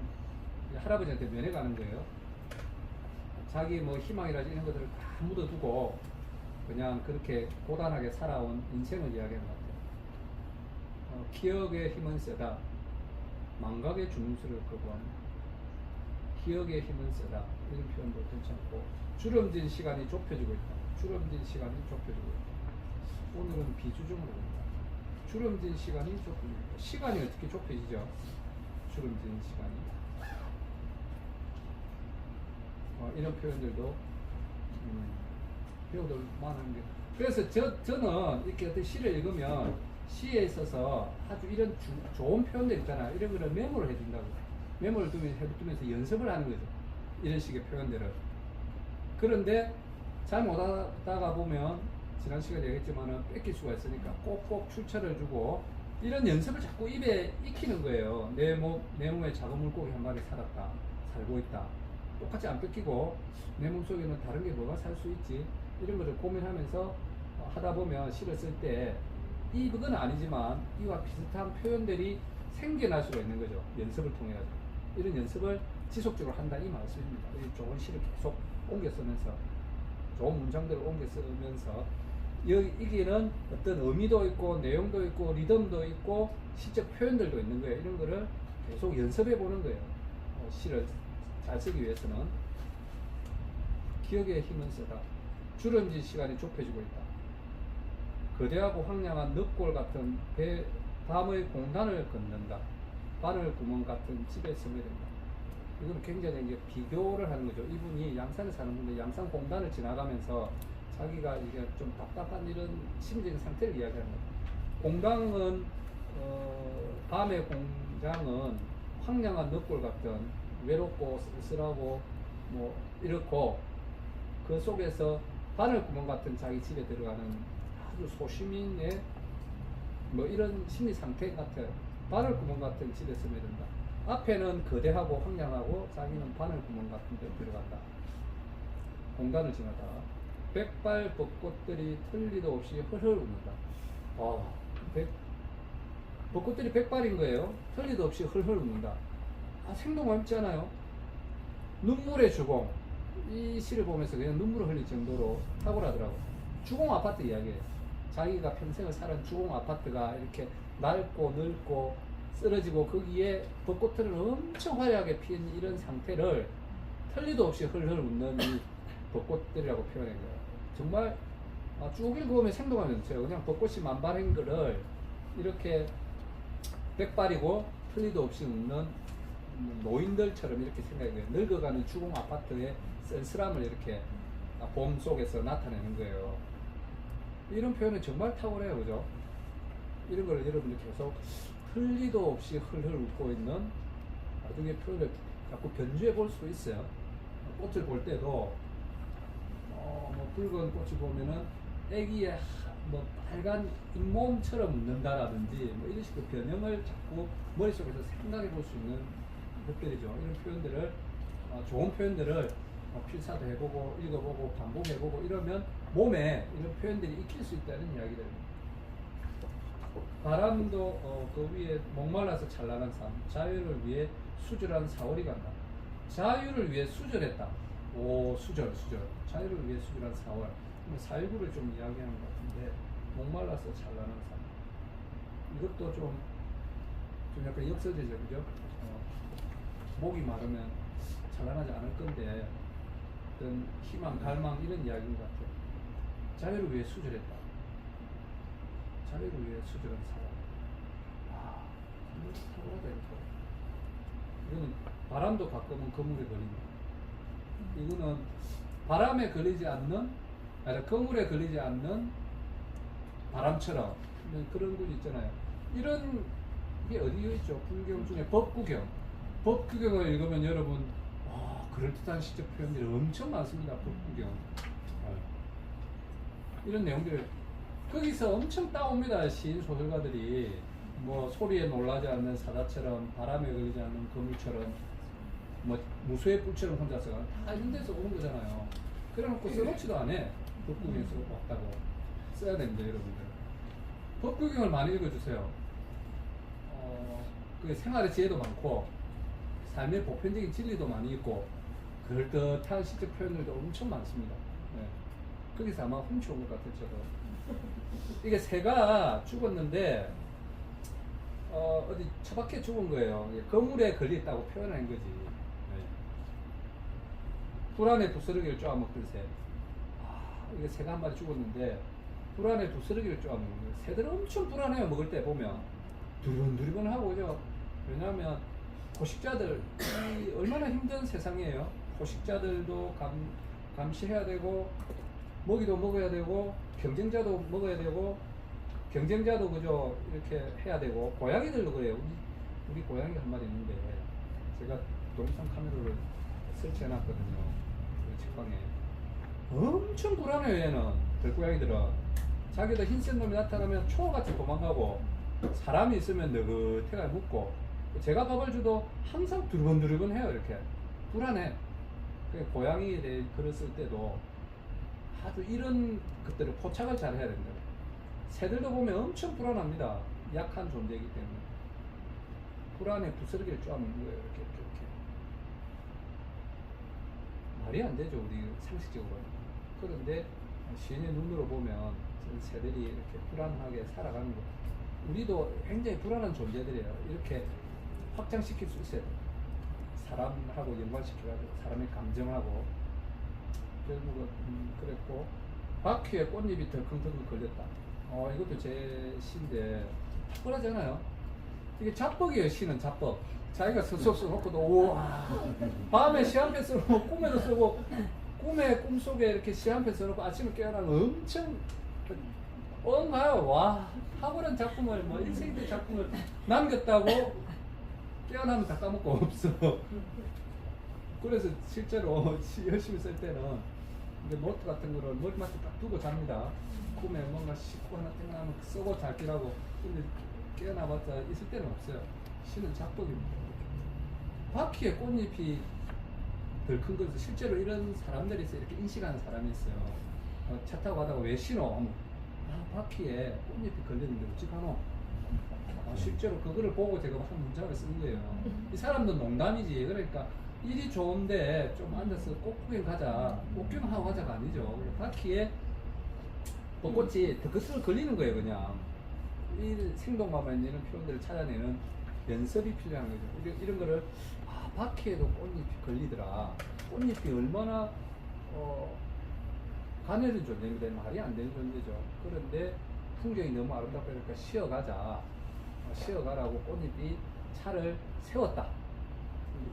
할아버지한테 면회 가는 거예요. 자기 뭐 희망이라든지 이런 것들을 다 묻어두고 그냥 그렇게 고단하게 살아온 인생을 이야기하는 것 같아요. 기억의 힘은 세다. 망각의 주문수를 거부한다. 기억의 힘은 세다. 이런 표현도 괜찮고 주름진 시간이 좁혀지고 있다. 주름진 시간이 좁혀지고 있다. 오늘은 비주중으로 봅니다. 주름진 시간이 좁혀지고 있다. 시간이 어떻게 좁혀지죠? 주름진 시간이. 이런 표현들도 배우들 많은 게. 그래서 저는 이렇게 어떤 시를 읽으면 시에 있어서 아주 이런 좋은 표현들 있잖아요. 이런 거를 메모를 해준다고. 메모를 해두면서 연습을 하는 거죠. 이런 식의 표현들을. 그런데 잘 못하다가 보면 지난 시간에 얘기했지만은 뺏길 수가 있으니까 꼭꼭 출처를 주고 이런 연습을 자꾸 입에 익히는 거예요. 내 몸에 작은 물고기 한 마리 살고 있다. 똑같이 안 뺏기고 내 몸속에는 다른 게 뭐가 살 수 있지 이런 거를 고민하면서 하다 보면 시를 쓸 때 이건 아니지만 이와 비슷한 표현들이 생겨날 수가 있는 거죠. 연습을 통해 가지고 이런 연습을 지속적으로 한다 이 말씀입니다. 이 좋은 시를 계속 옮겨 쓰면서 좋은 문장들을 옮겨 쓰면서 여기는 어떤 의미도 있고 내용도 있고 리듬도 있고 시적 표현들도 있는 거예요. 이런 거를 계속 연습해 보는 거예요. 시를 잘 쓰기 위해서는 기억의 힘은 세다. 주름질 시간이 좁혀지고 있다. 거대하고 황량한 늪골 같은 밤의 공단을 걷는다. 바늘 구멍 같은 집에 스며든다. 이건 굉장히 이제 비교를 하는 거죠. 이분이 양산에 사는 분인데 양산 공단을 지나가면서 자기가 이게 좀 답답한 이런 심리적인 상태를 이야기하는 거예요. 공당은 밤의 공장은 황량한 늪골 같은 외롭고 쓸쓸하고 뭐 이렇고 그 속에서 바늘 구멍 같은 자기 집에 들어가는 아주 소시민의 뭐 이런 심리 상태 같아요. 바늘 구멍 같은 집에 스며든다. 앞에는 거대하고 황량하고 자기는 바늘 구멍 같은 데 들어간다. 공간을 지나다. 백발 벚꽃들이 틀리도 없이 헐헐 웃는다. 벚꽃들이 백발인 거예요. 틀리도 없이 헐헐 웃는다. 생동 없지 않아요? 눈물의 주공. 이 시를 보면서 그냥 눈물을 흘릴 정도로 탁월하더라고. 주공 아파트 이야기예요. 자기가 평생을 살은 주공 아파트가 이렇게 낡고 늙고 쓰러지고 거기에 벚꽃들을 엄청 화려하게 피는 이런 상태를 틀리도 없이 헐헐 웃는 이 벚꽃들이라고 표현한 거예요. 정말 쭉 읽어보면 생동감이 넘쳐요. 그냥 벚꽃이 만발한 거를 이렇게 백발이고 틀리도 없이 웃는 노인들처럼 이렇게 생각해요. 늙어가는 주공 아파트의 쓸쓸함을 이렇게 봄 속에서 나타내는 거예요. 이런 표현은 정말 탁월해요, 그죠? 이런 걸 여러분들 계속 틀리도 없이 흘흘 웃고 있는 나중에 표현을 자꾸 변주해 볼 수 있어요. 꽃을 볼 때도 뭐 붉은 꽃을 보면은 애기의 뭐 빨간 잇몸처럼 웃는다라든지 뭐 이런 식으로 변형을 자꾸 머릿속에서 생각해 볼 수 있는 것들이죠. 이런 표현들을 좋은 표현들을 필사도 해보고 읽어보고 반복해보고 이러면 몸에 이런 표현들이 익힐 수 있다는 이야기들입니다. 바람도 그 위에 목말라서 찬란한 삶, 자유를 위해 수절한 4월이 간다. 자유를 위해 수절했다. 수절. 자유를 위해 수절한 4월. 4.19를 좀 이야기하는 것 같은데 목말라서 찬란한 삶. 이것도 좀 약간 역설제죠, 그죠? 목이 마르면 찬란하지 않을 건데 어떤 희망, 갈망 이런 이야기인 것 같아요. 자유를 위해 수절했다. 자유를 위해 수절한 사람. 정말 탁월하다 이거. 이거는 바람도 가끔은 거물에 걸린다. 이거는 바람에 걸리지 않는, 거물에 걸리지 않는 바람처럼 그런 분 있잖아요. 이런 게 어디에 있죠? 불경 중에 법구경. 법구경을 읽으면 여러분 그럴듯한 시적 표현들이 엄청 많습니다. 법구경. 이런 내용들 거기서 엄청 따옵니다. 시인 소설가들이 뭐 소리에 놀라지 않는 사자처럼 바람에 걸리지 않는 거물처럼 뭐 무수의 뿔처럼 혼자서 다 이런 데서 오는 거잖아요. 그래놓고 써놓지도 않아. 법구경에서 왔다고 써야 됩니다, 여러분들. 법구경을 많이 읽어주세요. 그 생활의 지혜도 많고 삶의 보편적인 진리도 많이 있고 그럴듯한 시적 표현들도 엄청 많습니다. 네. 거기서 아마 훔쳐온 것 같아요, 저도. 이게 새가 죽었는데 어디 처박혀 죽은 거예요. 거물에 걸렸다고 표현한 거지. 네. 불안에 부스러기를 쪼아먹던 새. 이게 새가 한 마리 죽었는데 불안에 부스러기를 쪼아먹는 거예요. 새들은 엄청 불안해요. 먹을 때 보면 두리번두리번 하고 그죠. 왜냐하면 포식자들 얼마나 힘든 세상이에요. 포식자들도 감시해야 되고 먹이도 먹어야 되고 경쟁자도 먹어야 되고 경쟁자도 그죠 이렇게 해야 되고 고양이들도 그래요. 우리 고양이 한 마리 있는데 제가 동영상 카메라를 설치해 놨거든요. 우리 책방에 엄청 불안해요. 얘는 들고양이들은 자기도 흰색 놈이 나타나면 초같이 도망가고 사람이 있으면 느긋해가 묻고 제가 밥을 줘도 항상 두리번두리번 해요. 이렇게 불안해. 그 고양이에 대해 글을 쓸 때도 아주 이런 것들을 포착을 잘 해야 된다. 새들도 보면 엄청 불안합니다. 약한 존재이기 때문에. 불안에 부스러기를 쪼아놓는 거예요. 이렇게. 말이 안 되죠, 우리 상식적으로. 그런데 시인의 눈으로 보면 새들이 이렇게 불안하게 살아가는 거. 우리도 굉장히 불안한 존재들이에요. 이렇게 확장시킬 수 있어요. 사람하고 연관시켜가지고 사람의 감정하고. 결국은 그랬고, 바퀴에 꽃잎이 덜컹덜컹 걸렸다. 이것도 제 시인데 탁월하잖아요. 이게 잡법이에요. 시는 잡법. 자기가 스스로 써놓고도 우와. 밤에 시 한 편 써놓고 꿈에도 쓰고, 꿈속에 이렇게 시 한 편 써놓고 아침에 깨어나면 엄청 가요. 와, 탁월한 작품을, 뭐 인생의 작품을 남겼다고 깨어나면 다 까먹고 없어. 그래서 실제로 시 열심히 쓸 때는 이제 노트 같은 거를 머리맡에 딱 두고 잡니다. 꿈에 뭔가 씻고 하나 생각하면 쓰고 잘 끼라고. 근데 깨어나봤자 있을 때는 없어요. 시는 작법입니다. 바퀴에 꽃잎이 덜큰 것에서 실제로 이런 사람들이 있어요. 이렇게 인식하는 사람이 있어요. 차 타고 가다가 왜 신어? 바퀴에 꽃잎이 걸렸는데 어찌하노? 실제로 그거를 보고 제가 한 문장을 쓴 거예요. 이 사람도 농담이지. 그러니까 일이 좋은데 좀 앉아서 꽃 구경 가자, 꽃 구경하고 가자가 아니죠. 바퀴에 벚꽃이 덕것으로 걸리는 거예요. 그냥 이 생동감에 있는 표현들을 찾아내는 연습이 필요한 거죠. 이런 거를 바퀴에도 꽃잎이 걸리더라. 꽃잎이 얼마나 가늘은 존재인데 말이 안 되는 존재죠. 그런데 풍경이 너무 아름답다 보니까 쉬어가라고 꽃잎이 차를 세웠다.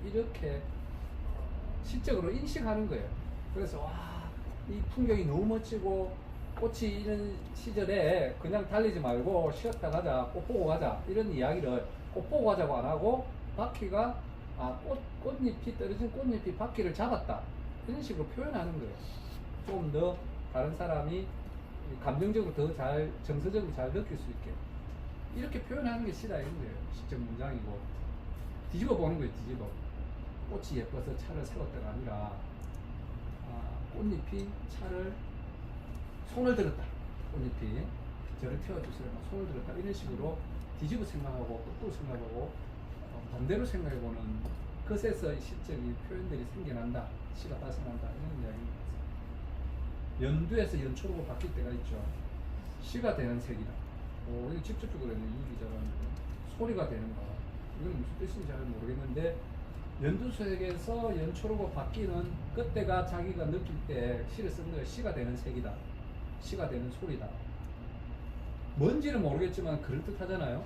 이렇게 시적으로 인식하는 거예요. 그래서 이 풍경이 너무 멋지고 꽃이 이런 시절에 그냥 달리지 말고 쉬었다 가자, 꽃 보고 가자 이런 이야기를 꽃 보고 가자고 안 하고 바퀴가 꽃잎이 떨어진 꽃잎이 바퀴를 잡았다 이런 식으로 표현하는 거예요. 좀 더 다른 사람이 감정적으로 더 잘 정서적으로 잘 느낄 수 있게 이렇게 표현하는 게 시다 이런 거예요. 시적 문장이고 뒤집어 보는 거예요. 뒤집어. 꽃이 예뻐서 차를 세웠다가 아니라 꽃잎이 차를 손을 들었다. 꽃잎이 저를 태워주세요. 손을 들었다. 이런 식으로 뒤집어 생각하고 거꾸로 생각하고 반대로 생각해보는 것에서 시적인 표현들이 생겨난다. 시가 발생한다. 이런 이야기입니다. 연두에서 연초로 바뀔 때가 있죠. 시가 되는 색이다. 이거 직접적으로 유기자라는 소리가 되는가. 이건 무슨 뜻인지 잘 모르겠는데 연두색에서 연초로가 바뀌는 그때가 자기가 느낄 때 시를 쓰는 거예요. 시가 되는 색이다. 시가 되는 소리다. 뭔지는 모르겠지만 그럴듯하잖아요.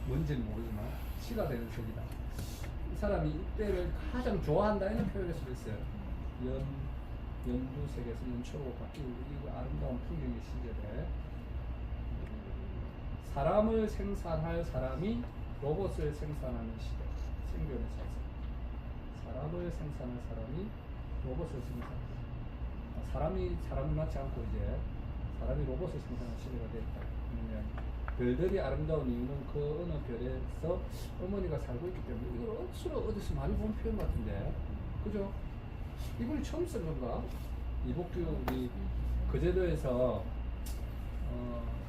뭔지는 모르지만 시가 되는 색이다. 이 사람이 이때를 가장 좋아한다 이런 표현일 수도 있어요. 연두색에서 연초로 바뀌고 이 아름다운 풍경의 시절에 사람을 생산할 사람이 로봇을 생산하는 시대. 생존의 사상. 사람을 생산할 사람이 로봇을 생산한다. 사람이 사람을 낳지 않고 이제 사람이 로봇을 생산하는 시대가 됐다. 별들이 아름다운 이유는 그 어느 별에서 어머니가 살고 있기 때문에 이걸 어디서 많이 본 표현 같은데, 그죠? 이분이 처음 쓴 건가? 이복규 우리 거제도에서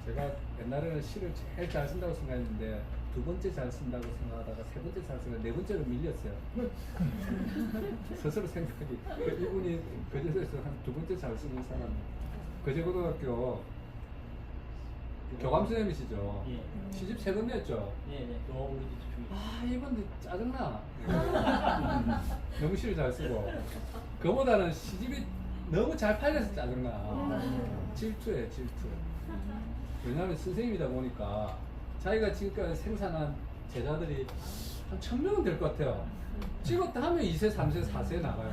제가 옛날에는 시를 제일 잘 쓴다고 생각했는데 두 번째 잘 쓴다고 생각하다가 세 번째 잘 쓰고 네 번째로 밀렸어요. 스스로 생각하기. 이분이 거제도에서 한 두 번째 잘 쓰는 사람. 거제고등학교 교감 선생님이시죠? 예. 시집 세 번 냈죠? 예. 우리 집중이. 이분들 짜증나. 너무 시를 잘 쓰고. 그보다는 시집이 너무 잘 팔려서 짜증나. 질투예요, 질투. 왜냐하면 선생님이다 보니까 자기가 지금까지 생산한 제자들이 한 1000명은 될 것 같아요. 찍었다 하면 2세, 3세, 4세 나가요.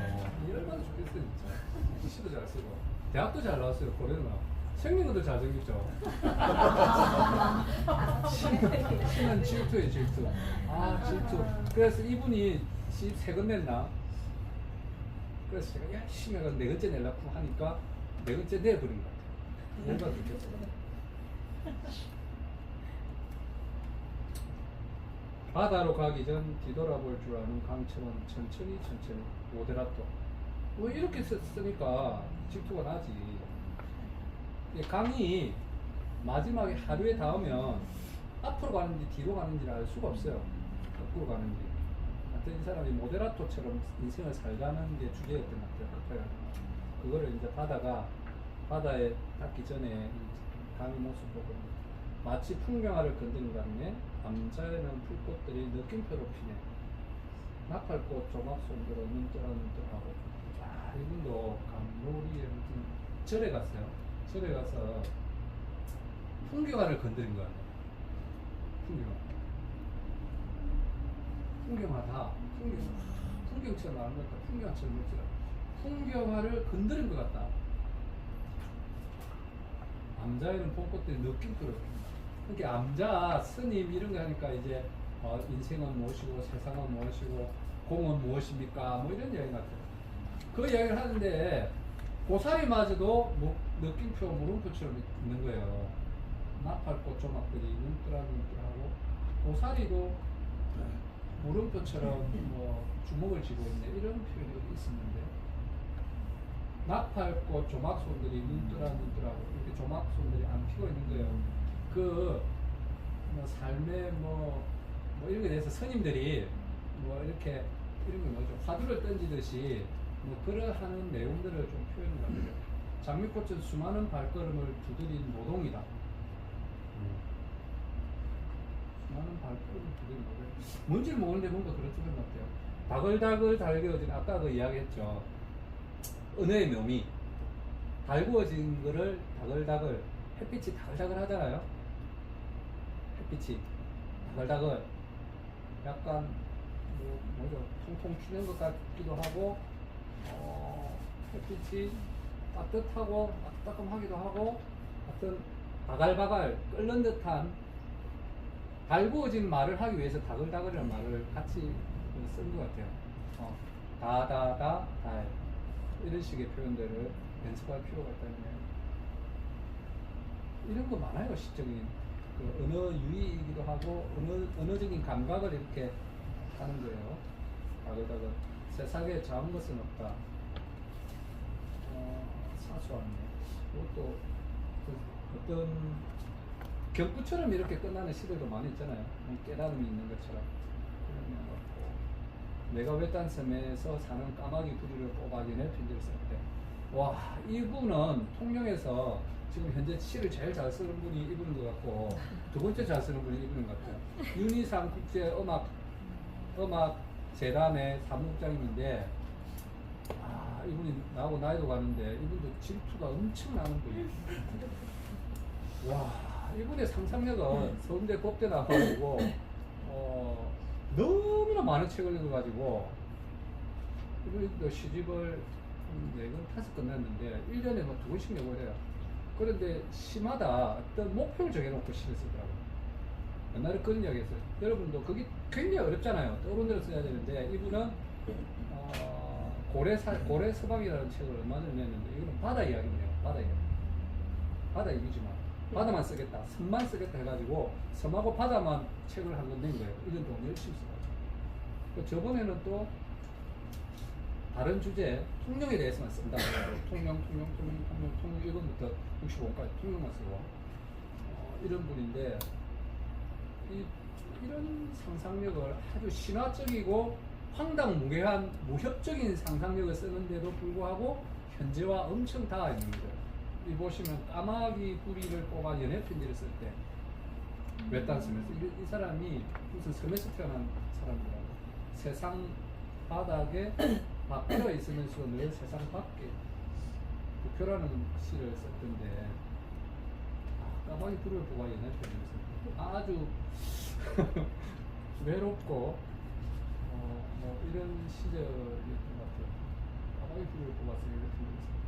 얼마나 좋겠어요, 진짜. 시도 잘 쓰고. 대학도 잘 나왔어요, 고려는. 생긴 것도 잘생겼죠. 시는 질투예요, 질투. 질투. 그래서 이분이 시집 3권 냈나? 그래서 제가 열심히 해서 4권째 내려고 하니까 4권째 내버린 것 같아요. 열받아 죽겠어요. 바다로 가기 전 뒤돌아볼 줄 아는 강철은 천천히 모데라토. 뭐 이렇게 쓰니까 질투가 나지. 이게 강이 마지막에 하루에 닿으면 앞으로 가는지 뒤로 가는지를 알 수가 없어요. 거꾸로 가는지. 하여튼 이 사람이 모데라토처럼 인생을 살자는 게 주제였던 것 같아요. 그거를 이제 바다에 닿기 전에 강의 모습 보고 마치 풍경화를 건드는 강에 암자에는 풀꽃들이 느낌표로 피네. 나팔꽃 조각손으로 눈뜨라눈뜨하고 이분도 감로리에 무슨 절에 갔어요. 절에 가서 풍경화를 건드린 거 같아요. 풍경화다. 풍경처럼 말하는 것 같다. 풍경화처럼 멋지다. 풍경화를 건드린 것 같다. 암자에는 봄꽃들이 느낌표로 핍니다. 그러니까 암자, 스님 이런 거 하니까 이제 인생은 무엇이고 세상은 무엇이고 공은 무엇입니까? 뭐 이런 이야기 같아요. 그 이야기를 하는데 고사리마저도 느낌표, 물음표처럼 있는 거예요. 나팔꽃 조막들이 눈뜨라눈뜨하고 고사리도 물음표처럼 뭐 주먹을 쥐고 있네 이런 표현이 있었는데 나팔꽃 조막손들이 눈뜨라눈뜨하고 이렇게 조막손들이 안 피고 있는 거예요. 뭐 삶의 뭐 이런 거에 대해서 스님들이 뭐 이렇게 이런 거 뭐죠? 화두를 던지듯이 뭐 그러하는 내용들을 좀 표현을 합니다. 장미꽃은 수많은 발걸음을 두드린 노동이다. 수많은 발걸음을 두드린 노동. 뭔지를 모르는데 뭔가 그런 뜻인 것 같아요. 다글다글 달구어진 아까 그 이야기했죠. 은혜의 묘미. 달구어진 거를 다글다글 햇빛이 다글다글 하잖아요. 햇빛이 다글다글 약간 뭐죠? 통통 튀는 것 같기도 하고 햇빛이 따뜻하고 따끔하기도 하고 하여튼 바갈바갈 끓는 듯한 달구어진 말을 하기 위해서 다글다글이라는 말을 같이 쓴 것 같아요. 다다다 달 이런 식의 표현들을 연습할 필요가 있다는 거예요. 이런 거 많아요. 시적인 그 언어 유희이기도 하고 언어적인 감각을 이렇게 하는 거예요. 다글다글 세상에 작은 것은 없다. 사소하네. 그것도 어떤 격구처럼 이렇게 끝나는 시들도 많이 있잖아요. 깨달음이 있는 것처럼. 그런 것 같고. 내가 외딴 섬에서 사는 까마귀 부리를 뽑아내는 편지를 쓸 때. 와, 이분은 통영에서 지금 현재 시를 제일 잘 쓰는 분이 이분인 것 같고, 두 번째 잘 쓰는 분이 이분인 것 같아요. 윤희상 국제음악 재단의 사무국장님인데, 이분이 나하고 나이도 가는데, 이분도 질투가 엄청 나는 분이에요. 와, 이분의 상상력은 서울대 법대 나와가지고, 너무나 많은 책을 읽어가지고, 이분이 시집을 4권, 5권 냈는데, 1년에 뭐 2권씩 내고 이래요. 그런데 시마다 어떤 목표를 정해놓고 시를 쓰더라고요. 옛날에 그런 이야기 했어요. 여러분도 그게 굉장히 어렵잖아요. 떠오른 대로 써야 되는데, 이분은 고래 서방이라는 책을 얼마 전에 냈는데, 이거는 바다 이야기네요. 바다 이야기. 바다 얘기지만 바다만 쓰겠다, 섬만 쓰겠다 해가지고 섬하고 바다만 책을 한 권 낸 거예요. 1년 동안 열심히 써가지고. 저번에는 또 다른 주제, 통영에 대해서만 쓴다고 해요. 통영 1권부터 65권까지 통영만 쓰고 이런 분인데 이런 상상력을 아주 신화적이고 황당무계한 무협적인 상상력을 쓰는데도 불구하고 현재와 엄청 닿아 있는 거죠. 이 보시면 까마귀 뿌리를 뽑아 연애 편지를 쓸 때 외딴 섬에서 이 사람이 무슨 섬에서 태어난 사람이라고 세상 바닥에 밖에 있으면서 늘 세상 밖에 부표라는 시를 썼던데 까마귀 뿌리를 뽑아 연애 편지를 쓸 때 아주 외롭고 뭐 이런 시절이었던 것 같아요. 까마귀 뿌리를 뽑아서 연애 편지를 쓸 때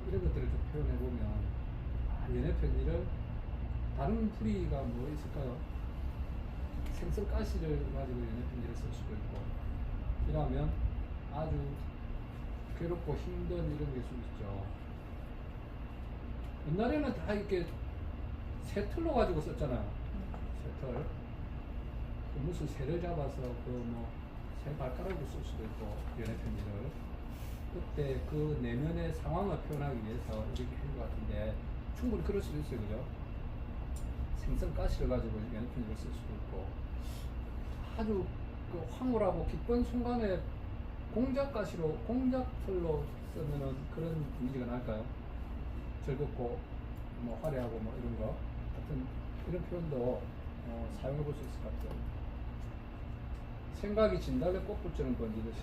이런 것들을 좀 표현해보면 연애 편지를 다른 풀이가 뭐 있을까요? 생선가시를 가지고 연애 편지를 쓸 수도 있고 이러면 아주 괴롭고 힘든 이런 게 있죠. 옛날에는 다 이렇게 새털로 가지고 썼잖아요. 새털. 무슨 새를 잡아서 그 뭐 새 발가락으로 쓸 수도 있고 연애 편지를 그때 그 내면의 상황을 표현하기 위해서 이렇게 한 것 같은데 충분히 그럴 수도 있어요, 그죠? 생선가시를 가지고 연편지를 쓸 수도 있고 아주 그 황홀하고 기쁜 순간에 공작가시로 공작털로 쓰면은 그런 이미지가 날까요? 즐겁고 뭐 화려하고 뭐 이런 거 같은 이런 표현도 사용해 볼 수 있을 것 같아요. 생각이 진달래 꽃불처럼 번지듯이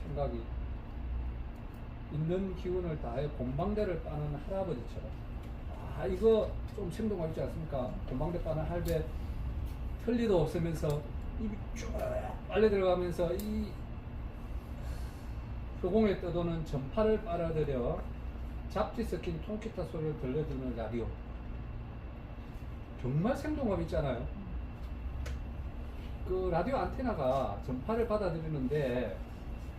생각이 있는 기운을 다해 곰방대를 빠는 할아버지처럼. 아, 이거 좀 생동감 있지 않습니까? 곰방대 빠는 할배 틀리도 없으면서 입이 쭉 빨려 들어가면서 이 허공에 떠도는 전파를 빨아들여 잡지 섞인 통기타 소리를 들려주는 라디오. 정말 생동감 있잖아요. 그 라디오 안테나가 전파를 받아들이는데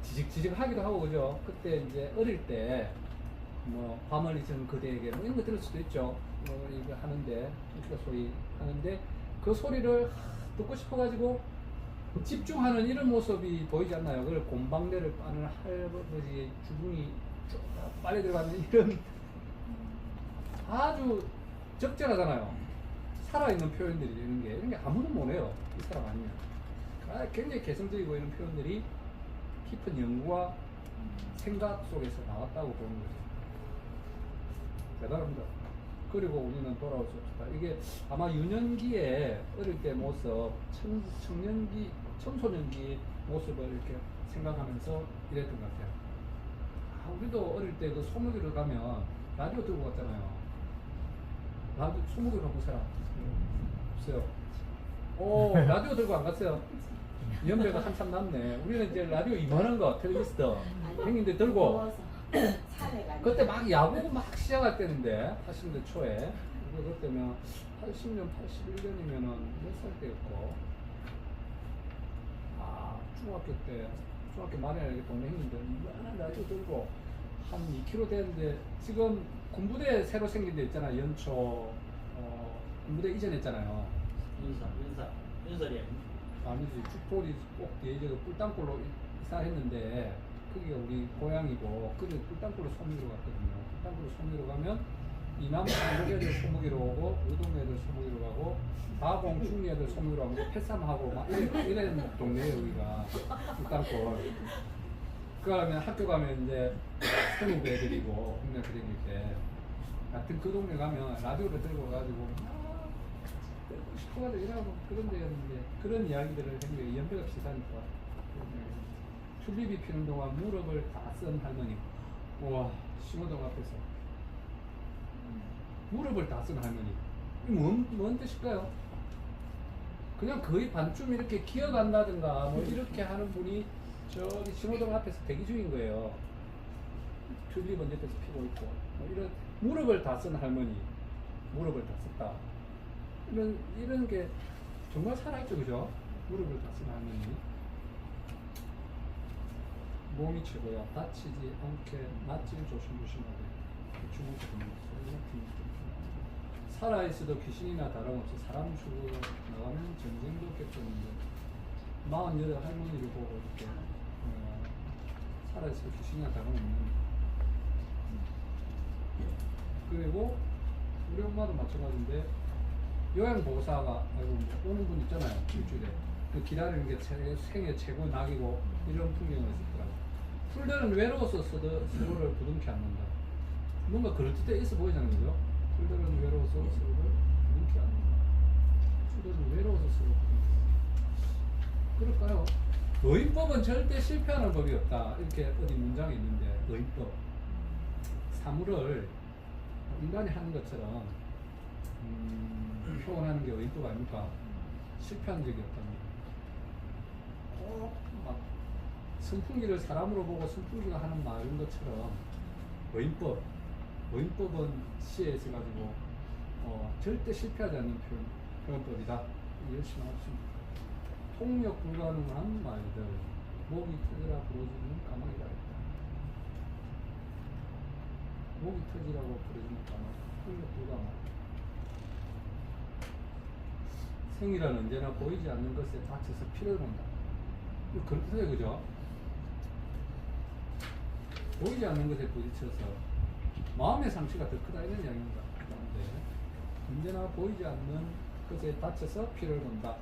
지직지직하기도 하고 그죠? 그때 이제 어릴 때 뭐 밤을 잊은 그대에게 뭐 이런 거 들을 수도 있죠. 뭐 이거 하는데 통기타 소리 하는데 그 소리를 듣고 싶어가지고 집중하는 이런 모습이 보이지 않나요? 그걸 곰방대를 빠는 할아버지의 주둥이 쭉 빨리 들어가는 이런 아주 적절하잖아요. 살아있는 표현들이 이런 게 아무도 못해요. 이 사람 아니면. 굉장히 개성적이고 이런 표현들이 깊은 연구와 생각 속에서 나왔다고 보는 거죠. 대단합니다. 그리고 우리는 돌아올 수 없다. 이게 아마 유년기에 어릴 때 모습, 청년기, 청소년기 모습을 이렇게 생각하면서 이랬던 것 같아요. 아, 우리도 어릴 때 그 소무기를 가면 라디오 들고 갔잖아요. 라디오, 소무기 갖고 사람 없어요. 오, 라디오 들고 안 갔어요. 연배가 한참 남네. 우리는 이제 라디오 이만한 거, 텔레비스터 형님들 들고 그때 막 야구 막 시작할 때인데 80년대 초에 그때면 80년, 81년이면은 몇 살 때였고 아 중학교 말에 이렇게 동네 형님들 이만한 라디오 들고 한 2km 되는데 지금 군부대 새로 생긴 데 있잖아요. 연초 군부대 이전했잖아요. 윤설이 아니지 죽돌이 꼭 뒤에 저 꿀땅굴로 이사했는데 그게 우리 고향이고 그래 꿀땅굴로 소무기로 갔거든요. 꿀땅굴로 소무기로 가면 이남 한국 애들 소무기로 오고 우동 애들 소무기로 가고 다봉 중리 애들 소무기로 가고 패삼하고 막 이런 동네에 여기가 꿀땅굴. 그러면 학교 가면 이제 성인부 애들이고 국내 그대일 때 하여튼 그 동네 가면 라디오를 들고 가지고 듣고 싶어가지고 이러고 그런 데였는데 그런 이야기들을 굉장히 연배가 비슷하니까 튤립이 피는 동안 무릎을 다 쓴 할머니. 우와, 신호등 앞에서 무릎을 다 쓴 할머니. 이게 뭔 뜻일까요? 그냥 거의 반쯤 이렇게 기어간다든가 뭐 이렇게 하는 분이 저기 신호등 앞에서 대기 중인 거예요. 튤립은 옆에서 피고 있고 뭐 이런 무릎을 다 쓴 할머니, 무릎을 다 썼다. 이런 게 정말 살아있죠, 그죠? 무릎을 다 쓴 할머니. 몸이 최고야. 다치지 않게 낫질 조심조심하게. 중국에 살아있어도 귀신이나 다름없이 사람 죽으러 나가면 전쟁도 겪었는데 48 할머니를 보고 이렇게 살아있어도 귀신이나 다름없는. 그리고 우리 엄마도 마찬가지인데 요양보호사가 오는 분 있잖아요. 일주일에 그 기다리는 게 생애 최고 낙이고 이런 풍경을 있었더라고요. 풀들은 외로워서 서로를 부둥켜 안는다. 뭔가 그럴듯해 있어 보이잖아요, 그죠? 풀들은 외로워서 서로를 부둥켜 안는다. 풀들은 외로워서 서로를 부둥켜. 그럴까요? 의인법은 절대 실패하는 법이 없다. 이렇게 어디 문장에 있는데 의인법. 사물을 인간이 하는 것처럼 표현하는 게 의인법 아닙니까? 실패한 적이 없답니다. 막 선풍기를 사람으로 보고 선풍기가 하는 말인 것처럼 의인법은 시에 있어가지고 절대 실패하지 않는 표현법이다. 열심히 하십니다. 통역 불가능한 말들, 목이 터지라 부러지는 까마귀가 있다. 목이 터지라고 부러지는 까마귀, 통역 불가능. 생이란 언제나 보이지 않는 것에 닥쳐서 피를 본다. 이거 그렇게 해요, 그죠? 보이지 않는 것에 부딪혀서 마음의 상처가 더 크다 이런 이야기입니다. 그런데 언제나 보이지 않는 것에 다쳐서 피를 본다.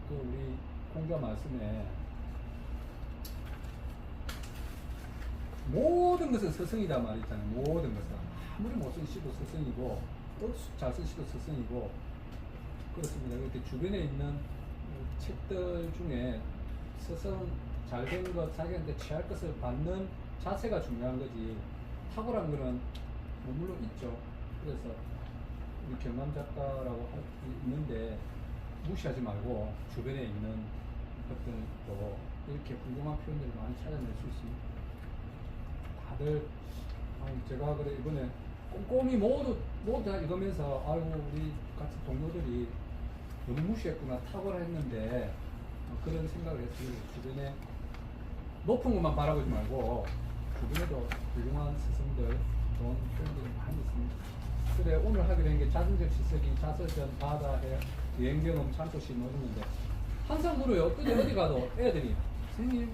그 우리 공자 말씀에 모든 것은 스승이다 말이 있잖아요. 모든 것은 아무리 못쓴 시도 스승이고 또 잘 쓴 시도 스승이고 그렇습니다. 이렇게 주변에 있는 책들 중에 스승 잘된 것 자기한테 취할 것을 받는 자세가 중요한 거지 탁월한 거는 물론 있죠. 그래서 우리 경남 작가라고 있는데 무시하지 말고 주변에 있는 것들도 이렇게 훌륭한 표현들을 많이 찾아낼 수 있습니다. 다들 제가 그래 이번에 꼼꼼히 모두 다 읽으면서 아이고 우리 같이 동료들이 너무 무시했구나 탁월했는데 그런 생각을 했어요. 주변에 높은 것만 바라보지 말고 주변에도 훌륭한 스승들 좋은 표현들이 많이 있습니다. 그래 오늘 하게 된 게 자전적 시석이 자서전 바다 해 여행 경험 참소시 뭐 이러는데 항상 물어요. 어디 가도 애들이 선생님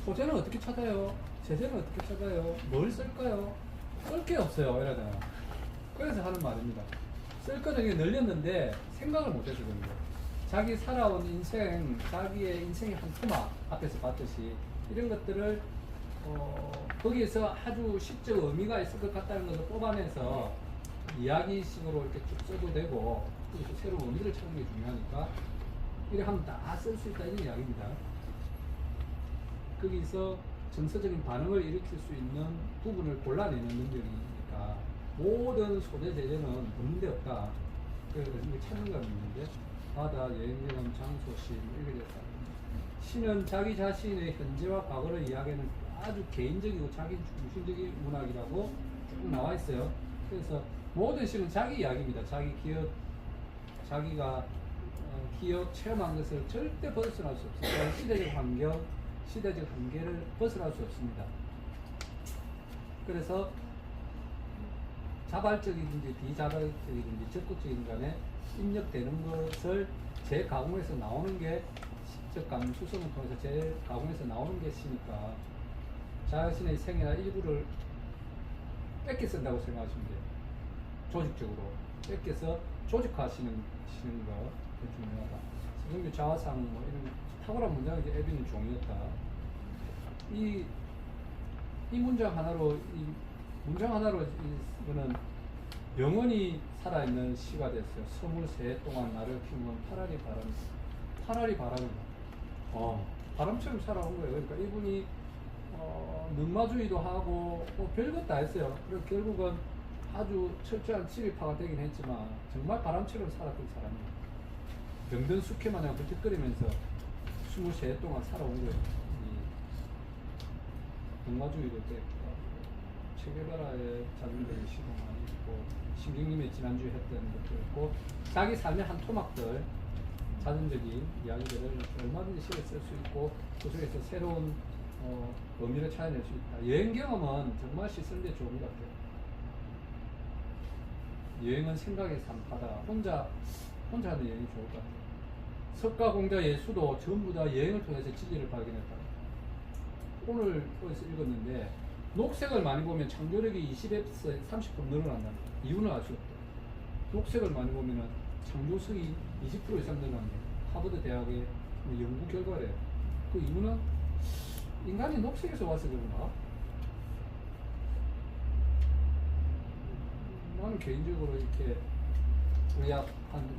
소재는 어떻게 찾아요? 제재는 어떻게 찾아요? 뭘 쓸까요? 쓸 게 없어요 이러잖아. 그래서 하는 말입니다. 쓸 거는 늘렸는데 생각을 못해서 그런 거예요. 자기 살아온 인생, 자기의 인생의 한 토막 앞에서 봤듯이 이런 것들을 거기에서 아주 시적 의미가 있을 것 같다는 것을 뽑아내서 이야기식으로 이렇게 쭉 써도 되고 그래서 새로운 의미를 찾는 게 중요하니까 이렇게 하면 다 쓸 수 있다 이런 이야기입니다. 거기서 정서적인 반응을 일으킬 수 있는 부분을 골라내는 능력이니까 모든 소재 제재는 없는 데 없다. 그래서 이게 찾는 건 있는데 바다, 여행 경험, 장소, 시 이렇게 됐다. 시는 자기 자신의 현재와 과거를 이야기하는 아주 개인적이고 자기 중심적인 문학이라고 쭉 나와 있어요. 그래서 모든 시는 자기 이야기입니다. 자기 기억, 자기가 기억, 체험한 것을 절대 벗어날 수 없어요. 시대적 환경, 시대적 한계를 벗어날 수 없습니다. 그래서 자발적이든지 비자발적이든지 적극적인 간에 입력되는 것을 재가공해서 나오는 게 즉 감수성을 통해서 재가공해서 나오는 게 시니까 자신의 생애나 일부를 뺏겨 쓴다고 생각하시면 돼요. 조직적으로 뺏겨서 조직화하시는 거 중요하다. 서정규 자화상 뭐 이런 탁월한 문장이 이제 에비는 종이었다. 이 문장 하나로 이거는 영원히 살아있는 시가 됐어요. 23해 동안 나를 키운 건 파라리 바람이다. 바람처럼 살아온 거예요. 그러니까 이분이 능마주의도 하고 별것 다 했어요. 그리고 결국은 아주 철저한 지리파가 되긴 했지만 정말 바람처럼 살았던 사람이에요. 병든 숙회 마냥 버티거리면서 23해 동안 살아온 거예요. 능마주의도 됐고 체게바라의 자전적인 시도 많이 있고 신경님의 지난주에 했던 것도 있고 자기 삶의 한 토막들 자전적인 이야기들을 얼마든지 시에 쓸 수 있고 그 속에서 새로운 의미를 찾아낼 수 있다. 여행 경험은 정말 시 쓰는 데 좋은 것 같아요. 여행은 생각의 산파다. 혼자 하는 여행이 좋을 것 같아요. 석가, 공자, 예수도 전부 다 여행을 통해서 진리를 발견했다. 오늘 어디서 읽었는데 녹색을 많이 보면 창조력이 20에서 30% 늘어난다. 이유는 알 수 없다. 녹색을 많이 보면 창조성이 20% 이상 늘어난다. 하버드 대학의 연구 결과래요. 그 이유는 인간이 녹색에서 와서 그런가? 나는 개인적으로 이렇게 우리 한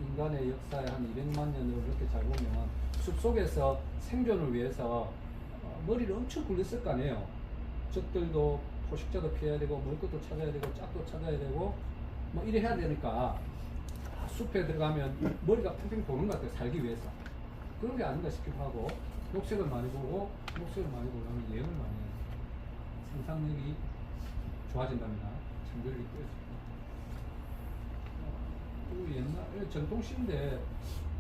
인간의 역사에 한 200만 년을 이렇게 잘 보면 숲속에서 생존을 위해서 머리를 엄청 굴렸을 거 아니에요. 적들도 포식자도 피해야 되고 먹을 것도 찾아야 되고 짝도 찾아야 되고 뭐 이래 해야 되니까 숲에 들어가면 머리가 팽팽 도는 것 같아요. 살기 위해서. 그런 게 아닌가 싶기도 하고 녹색을 많이 보고 녹색을 많이 보려면 여행을 많이 해요. 상상력이 좋아진답니다. 창조력이 뛰어집니다. 그 옛날 전통시인데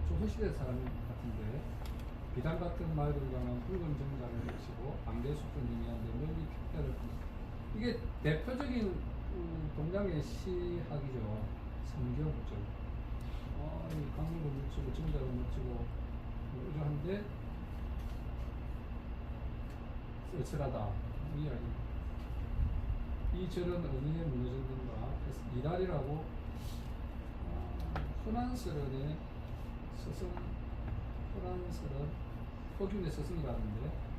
조선시대 사람 같은데 비단 같은 말들과 붉은 정자를 외치고 안개숲을 의미하는데 멀리 핏대를 이게 대표적인 동양의 시학이죠. 성경죠. 이 강물도 묻히고 정자도 묻히고 뭐 이러한데 쓸쓸하다 이 이야기입니다. 이 절은 어느에 무너졌는가? 그래서 이달이라고 흔한스런의 스승, 흔한스런 허균의 스승이라는데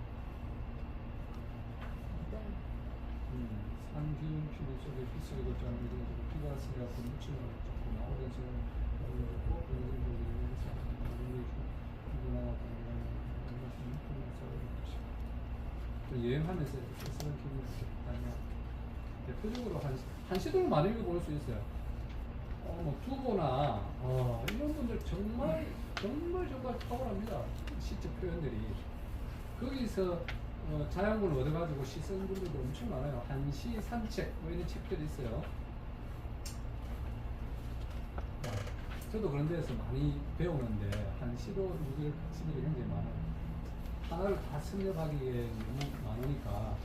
산기운 피부 속에 휘슬이 걷지 않은 이런 식으로 피가 스려고 묻히는 걸 줬구나. 오랜 시간 걸려고 여행하면서 스스로 기분이 좋다면 대표적으로 한시도를 많이 읽어볼 수 있어요. 뭐 두보나 이런 분들 정말 탁월합니다. 시적 표현들이 거기서 자양분을 얻어가지고 시 쓰는 분들도 엄청 많아요. 한시 산책 뭐 이런 책들이 있어요. 저도 그런 데서 많이 배우는데 한시도 누구들 시들이 굉장히 많아요. 하나를 다 섭렵하기에 너무 많으니까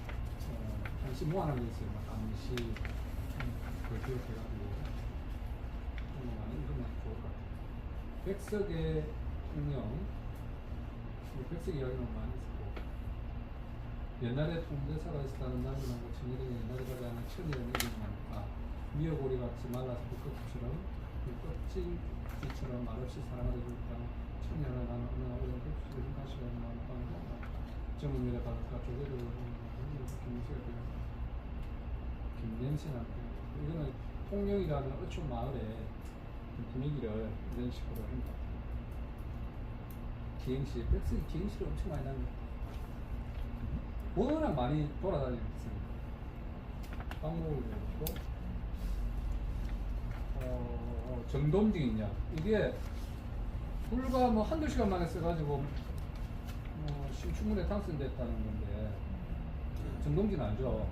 한시 모아놓은 게 있어요. 막 한시 그걸 기억해가지고 많이 읽으면 좋을 것 같아요. 백석의 운영, 백석 이야기는 많이 있었고 옛날에 통대사가 있었다는 남편하고 청일이 옛날에 가지 않은 천일은 이름이니까 미어고리 같이 말라서 불꽃처럼 불꽃질기처럼 말없이 사랑하게 되었다는 천년을 나는 어느 날 오랜 급수를 다시가 나는 정은미래 바다가 조개를 김씨가 되어 김냄새나 이거는 통영이라는 어촌 마을의 분위기를 이런 식으로 한 것 같아요. 기행시, 백석이 기행시를 엄청 많이 납니다. 워낙 많이 돌아다니고 있습니다. 방목을 배우고 정돔딩이냐 이게 불과 뭐 한두 시간 만에 써가지고 신춘문에 당선됐다는 건데 정동진 알죠?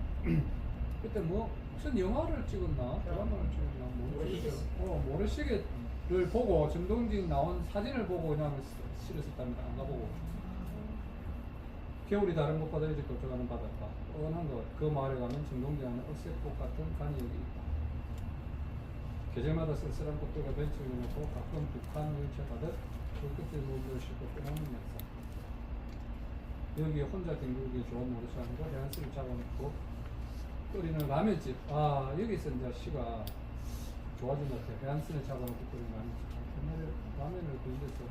그때 뭐 무슨 영화를 찍었나 드라마를 찍었나 모르겠어요. 모래시계를 보고 정동진 나온 사진을 보고 그냥 실었었답니다. 안 가보고 겨울이 다른 곳보다 일찍 도착하는 바닷가 뻔한 것 그 마을에 가면 정동진하는 억새꽃 같은 간이 여기 있다. 계절마다 쓸쓸한 꽃들과 벤치를 놓고 가끔 북한을 쳐가듯 불끝에 물을 싣고 떠나는 역사. 여기 혼자 뒹굴기 좋은 모르사람과 해안수를 잡아놓고 끓이는 라면집. 여기서 이제 시가 좋아진 것 같아요. 해안수를 잡아놓고 끓이는 라면집. 옛날에 라면을 그런 데서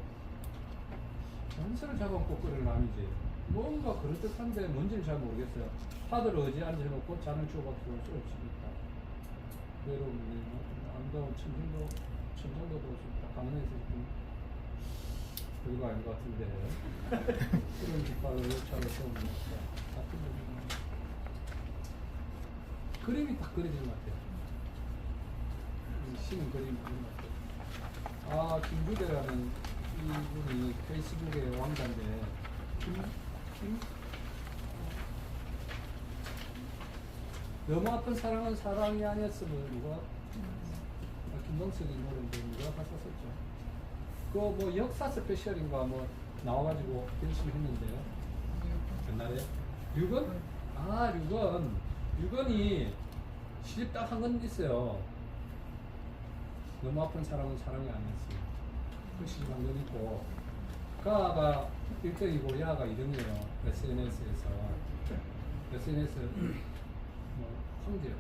해안수를 잡아놓고 끓이는 라면집. 뭔가 그럴듯한데 뭔지는 잘 모르겠어요. 파들 어지 앉아놓고 잔을 주고받고 쏠수 있다. 외로운 아름다운 천정도 볼 수 있다. 강원에서 별거 아닌 것 같은데 그런 깃발을 차를 세우는 것 같은 그림이 딱 그려진 것 같아요. 시는 그림이 그린 것 같아요. 김주대라는 이분이 페이스북의 왕자인데 너무 아픈 사랑은 사랑이 아니었으면 누가 김동석이 노래인데 누가 가사 썼죠. 그 뭐 역사 스페셜인가 뭐 나와가지고 열심히 했는데요. 옛날에 류건? 류건이 시집 딱 한 건 있어요. 너무 아픈 사랑은 사랑이 아니었어요. 그 시집 한 건 있고 가가 1등이고 야가 2등이에요. SNS에서 뭐 황제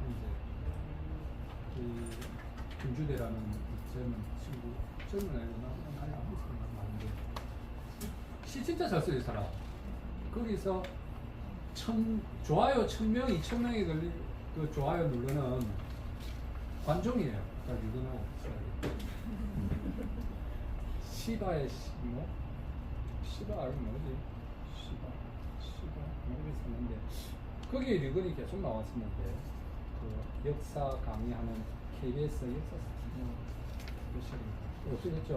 김주대라는 젊은 친구 젊은 애구나 나이 아무 생각 많은데 시 진짜 잘 써요. 이 사람 거기서 좋아요 1000명 2000명이 걸린 그 좋아요 누르는 관종이에요. 딱 유근하고 시바의 시바 알고 뭐지? 시바 모르겠었는데 거기에 류건이 계속 나왔었는데 그 역사 강의하는 KBS 역사 스튜디오 없어졌죠.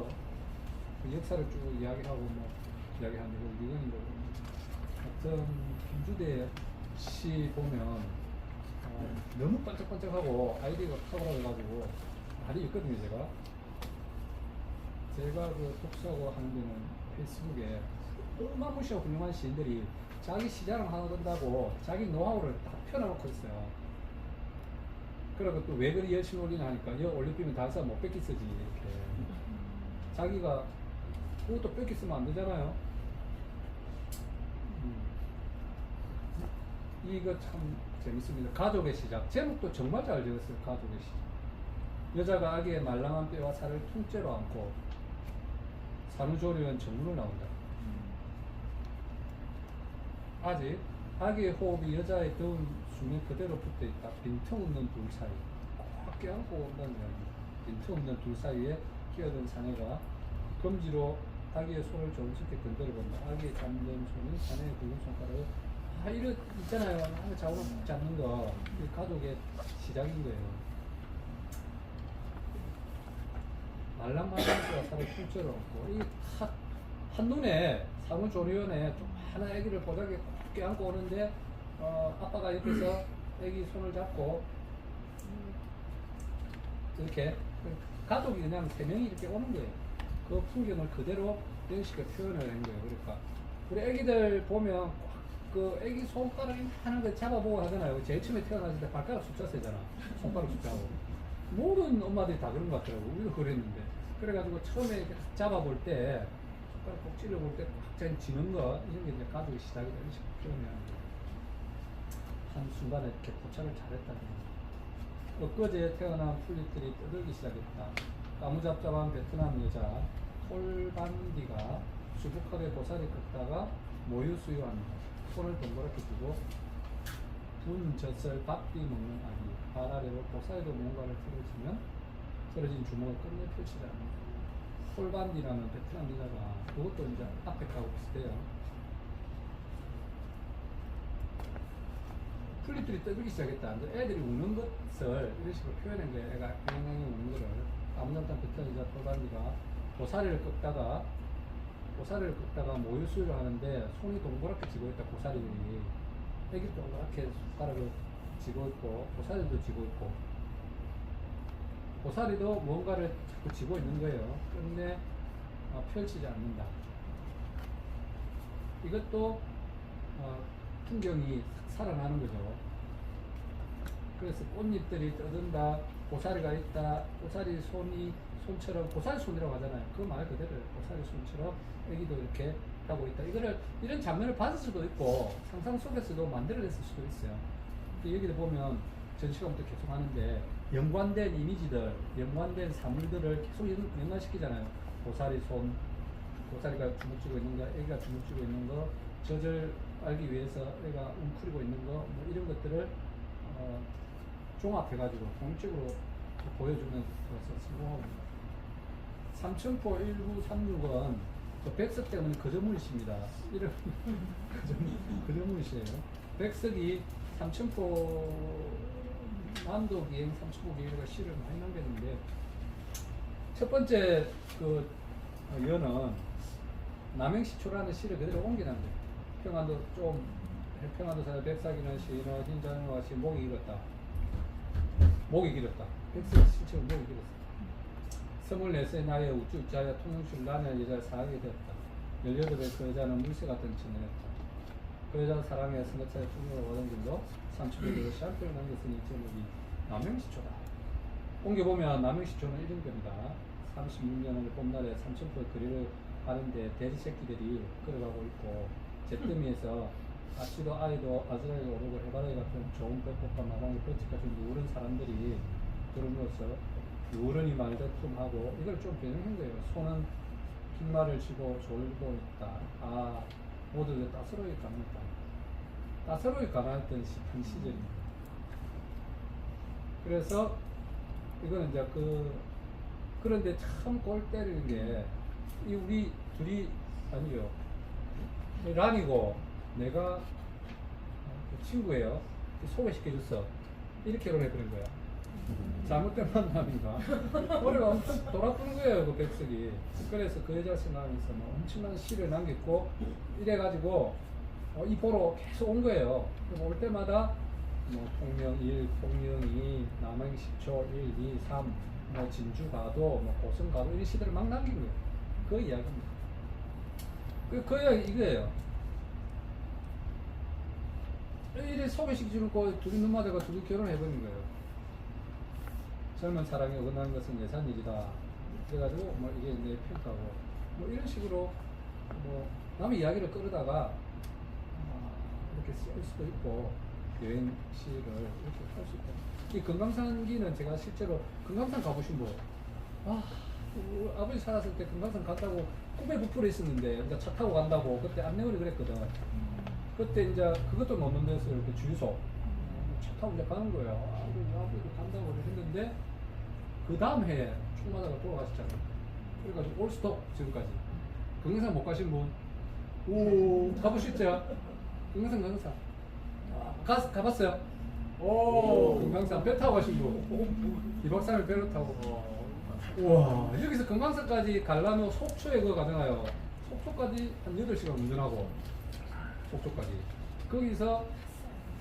그 역사를 쭉 이야기하고 뭐 이야기하는데 류건이 어떤 김주대 시 보면 너무 반짝반짝하고 아이디가 탁월해가지고 많이 있거든요. 제가 그 독서하고 하는 데는 페이스북에 어마무시하고 훌륭한 시인들이 자기 시자랑 하나 된다고 자기 노하우를 다 펴놓고 있어요. 그리고 또 왜 그리 열심히 올리냐 하니까 여 올리면 다른 사람 못 뺏기 쓰지 이렇게 자기가 그것도 뺏기 쓰면 안 되잖아요. 이거 참 재밌습니다. 가족의 시작. 제목도 정말 잘 지었어요. 가족의 시작. 여자가 아기의 말랑한 뼈와 살을 통째로 안고 산후조리원 전문을 나온다. 아직 아기의 호흡이 여자의 더운 숨에 그대로 붙어 있다. 빈틈없는 둘 사이. 꽉 껴안고 온다는 이야기. 빈틈없는 둘 사이에 끼어든 사내가 검지로 아기의 손을 조금씩 건드려 본다. 아기의 잠든 손이 사내의 굵은 손가락을 이거 있잖아요. 하나 자고 잡는 거. 이 가족의 시작인 거예요. 말랑말랑한 살을 통째로 얹고 이 한눈에 사무조리원에 좀 하나 아기를 보자기에 꼭 껴안고 오는데 아빠가 옆에서 아기 손을 잡고 이렇게 가족이 그냥 세 명이 이렇게 오는 거예요. 그 풍경을 그대로 연식에 표현을 한 거예요. 그러니까 우리 아기들 보면 그 아기 손가락 하는 거 잡아보고 하잖아요. 제일 처음에 태어났을 때 발가락 숫자 세잖아. 손가락 숫자하고. 모든 엄마들이 다 그런 것 같더라고. 우리도 그랬는데. 그래가지고 처음에 이렇게 잡아볼 때, 손가락 꼭 찔러볼 때 꽉 쥐는 거, 이런 게 이제 가족의 시작이다. 이런 식으로 표현해야 합니다. 한순간에 이렇게 포착을 잘했다는 거예요. 엊그제 태어난 풀잎들이 떠들기 시작했다. 까무잡잡한 베트남 여자, 톨반디가 수북하게 고사리 꺾다가 모유 수유합니다. 손을 동그랗게 두고 분 젖을 밥비 먹는 아기. 발 아래로 고사리로 뭔가를 틀어주면 틀어진 주먹을 끝내 펼치지 않는다. 폴반디라는 베트남 여자가 그것도 이제 앞에 가고 비슷해요. 풀잎들이 떠들기 시작했다. 애들이 우는 것을 이런 식으로 표현한 거예요. 애가 앵앵이 우는 거를. 아무튼 베트남 여자 폴반디가 고사리를 꺾다가 모유 수유를 하는데 손이 동그랗게 쥐고 있다. 고사리들이 애기 동그랗게 숟가락을 쥐고 있고 고사리도 쥐고 있고 고사리도 뭔가를 자꾸 쥐고 있는 거예요. 끝내 펼치지 않는다. 이것도 풍경이 살아나는 거죠. 그래서 꽃잎들이 떠든다. 고사리가 있다. 고사리 손처럼 고사리 손이라고 하잖아요. 그 말 그대로 고사리 손처럼 애기도 이렇게 하고 있다. 이런 장면을 봤을 수도 있고 상상 속에서도 만들어냈을 수도 있어요. 여기를 보면 전 시간부터 계속 하는데 연관된 이미지들, 연관된 사물들을 계속 연관시키잖아요. 고사리 손, 고사리가 주먹 쥐고 있는 거, 애기가 주먹 쥐고 있는 거, 젖을 알기 위해서 애가 웅크리고 있는 거, 뭐 이런 것들을 종합해가지고 공식으로 보여주는 것을 성공하고 있습니다. 삼천포 1936은 백석 때문에 거저물이십니다. 이런 거저물이시에요. 백석이 삼천포 남도기행, 삼천포기행과 시를 많이 남겼는데 첫 번째 그 연은 남행시초라는 시를 그대로 옮겨난 거예요. 평안도 평안도사 백사기는 시인은 흰자와 시 목이 길었다. 백석이 실제로 목이 길었어. 24세 나이에 우쭈자야 통영실 나는 여자를 사하게 되었다. 18에 그 여자는 물새 같은 청년이었다. 그 여자 사랑에 승가차에 충격을 얻은 길로 삼천포에서 샴푸를 남겼으니 제목이 남행시초다. 옮겨보면 남행시초는 이런 겁니다. 36년을 봄날에 삼천포의 거리를 하는데 돼지 새끼들이 걸어가고 있고 잿더미에서 아치도 아이도 아즈라이가 오르고 해바라기 같은 좋은 배꼽과 마당에 펼치까지 누런 사람들이 그럼으로써 누런이 말다툼하고 이걸 좀 변형한 거예요. 손은 빈말을 쥐고 졸고 있다. 모두들 따스로이 감았다. 따스로이 감았던 한 시절입니다. 그래서 이거는 이제 그런데 참 골 때리는 게 이 우리 둘이 아니죠. 란이고 내가 친구예요. 소개시켜줬어. 이렇게 결혼해버린 거야. 잘못된 만남인가. 머리가 엄청 돌아프는 거예요, 그 백석이. 그래서 그 여자 생각하면서 뭐 엄청난 시를 남겼고, 이래가지고, 이 보러 계속 온 거예요. 올 때마다, 뭐, 통영 1, 통영 2, 남행시초 1, 2, 3, 뭐, 진주가도, 뭐, 고성가도, 이런 시들을 막 남긴 거예요. 그 이야기입니다. 그 이야기 이거예요. 이래 소개시켜주는 거 둘이 눈맞아가 둘이 결혼해버린 거예요. 젊은 사랑에 어긋나는 것은 예산일이다. 그래가지고 뭐 이게 내 평가고 뭐 이런 식으로 뭐 남의 이야기를 끌어다가 이렇게 쓸 수도 있고 여행시를 이렇게 할 수 있다. 이 금강산기는 제가 실제로 금강산 가보신 분, 우리 아버지 살았을 때 금강산 간다고 꿈에 부풀어 있었는데, 그러니까 차 타고 간다고 그때 안내원이 그랬거든. 그때 이제 그것도 넣는 데서 이렇게 주유소 차 타고 이제 가는 거예요. 우리 아버지 간다고 했는데 그 다음 해에 총마다가 돌아가셨잖아요. 그래가지고 올스톱 지금까지. 금강산 못 가신 분, 오 가보셨죠? 금강산 가봤어요? 오 금강산 배 타고 가신 분, 2박 3일 배로 타고. 우와, 여기서 금강산까지 가려면 속초에 그거 가잖아요. 속초까지 한 8시간 운전하고, 속초까지. 거기서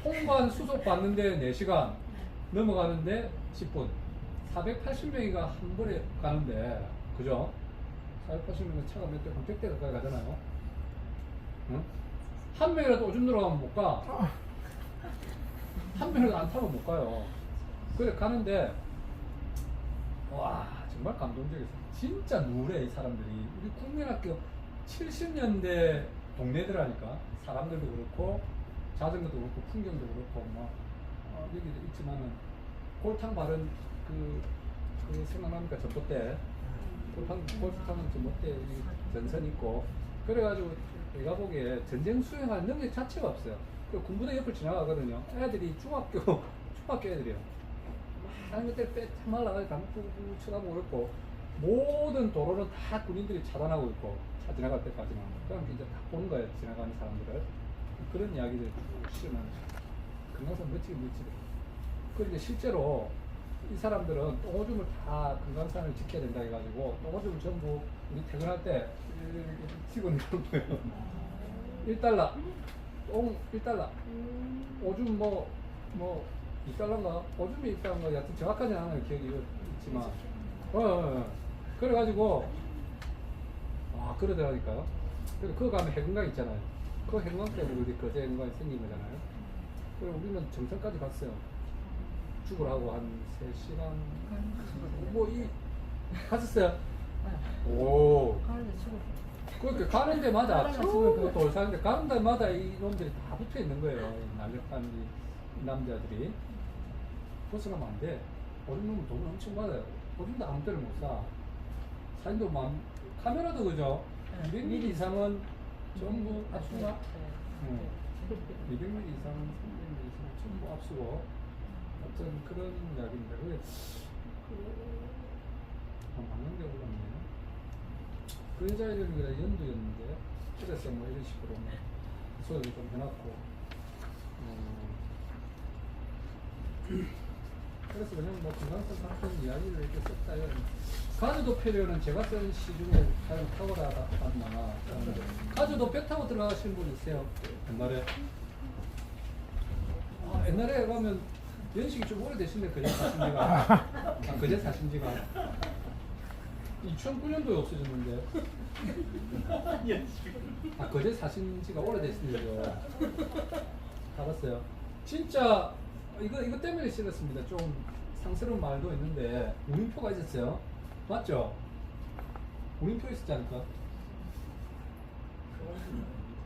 통관 수속 받는데 4시간 넘어가는데 10분. 480명이가 한 번에 가는데, 그죠? 480명은 차가 몇 대, 한 100대 가까이 가잖아요. 응? 한 명이라도 오줌 들어가면 못 가. 한 명이라도 안 타면 못 가요. 그래, 가는데, 와, 정말 감동적이었어요. 진짜 누래, 이 사람들이. 우리 국민학교 70년대 동네들하니까 사람들도 그렇고 자전거도 그렇고 풍경도 그렇고 막 여기도 있지만은 골탕 바른 그 생각납니까? 전봇대. 골탕은 전봇대 여기 전선 있고. 그래가지고 내가 보기에 전쟁 수행할 능력 자체가 없어요. 그 군부대 옆을 지나가거든요. 애들이 중학교 애들이요. 하는 것들 참 말라가지고 다 먹고 쳐다보고 있고, 모든 도로는 다 군인들이 차단하고 있고, 차 지나갈 때까지만. 그럼 이제 다 보는 거예요, 지나가는 사람들을. 그런 이야기들 쭉 실으면 금강산 멋지게. 그 이제 실제로 이 사람들은 똥오줌을 다 금강산을 지켜야 된다 해가지고, 똥오줌을 전부 우리 퇴근할 때 치고 있는 거예요. 1달러, 똥 1달러, 오줌 뭐 2달러인가? 오줌이 2달러인가? 여하튼 정확하지 않아요. 기억이 있지만. 그래가지고, 그러더라니까요. 그리고 그거 가면 해금강 있잖아요. 그 해금강 때문에 우리 거제 해금강이 생긴 거잖아요. 그리고 우리는 정선까지 갔어요. 죽으라고 한 3시간. 갔었어요? 오. 가는데 죽었어. 그렇게 가는 데마다, 처음 그 돌사는데 가는 데마다 이놈들이 다 붙어 있는 거예요. 이 날렵한 이 남자들이. 버스 가면 안 돼. 오줌 넣으면 돈 엄청 받아요. 오줌도 아무 때나 못 사. 사진도 카메라도 그죠? 200mm 이상은 전부 압수가? 200mm 이상은 300mm 이상 전부 압수고. 어떤 그런 이야기입니다. 그게 방송대 올랐네요. 그 여자 이름이 연두였는데, 그래서 뭐 이런 식으로 소리를 좀 해놨고. 그래서 그냥 뭐 금강산 같은 이야기를 이렇게 썼다요. 가주도 표류는 제가 쓴 시 중에 가장 탁월하다. 가주도 배 타고 들어가시는 분 있어요? 옛날에? 옛날에 가면 연식이 좀 오래되신데, 그제 사신 지가. 그제 사신 지가. 2009년도에 없어졌는데. 그제 사신 지가 오래됐습니다. 가봤어요. 진짜, 이거 때문에 싫었습니다. 좀 상스러운 말도 있는데, 우림표가 있었어요. 맞죠? 우림표 있었지 않을까?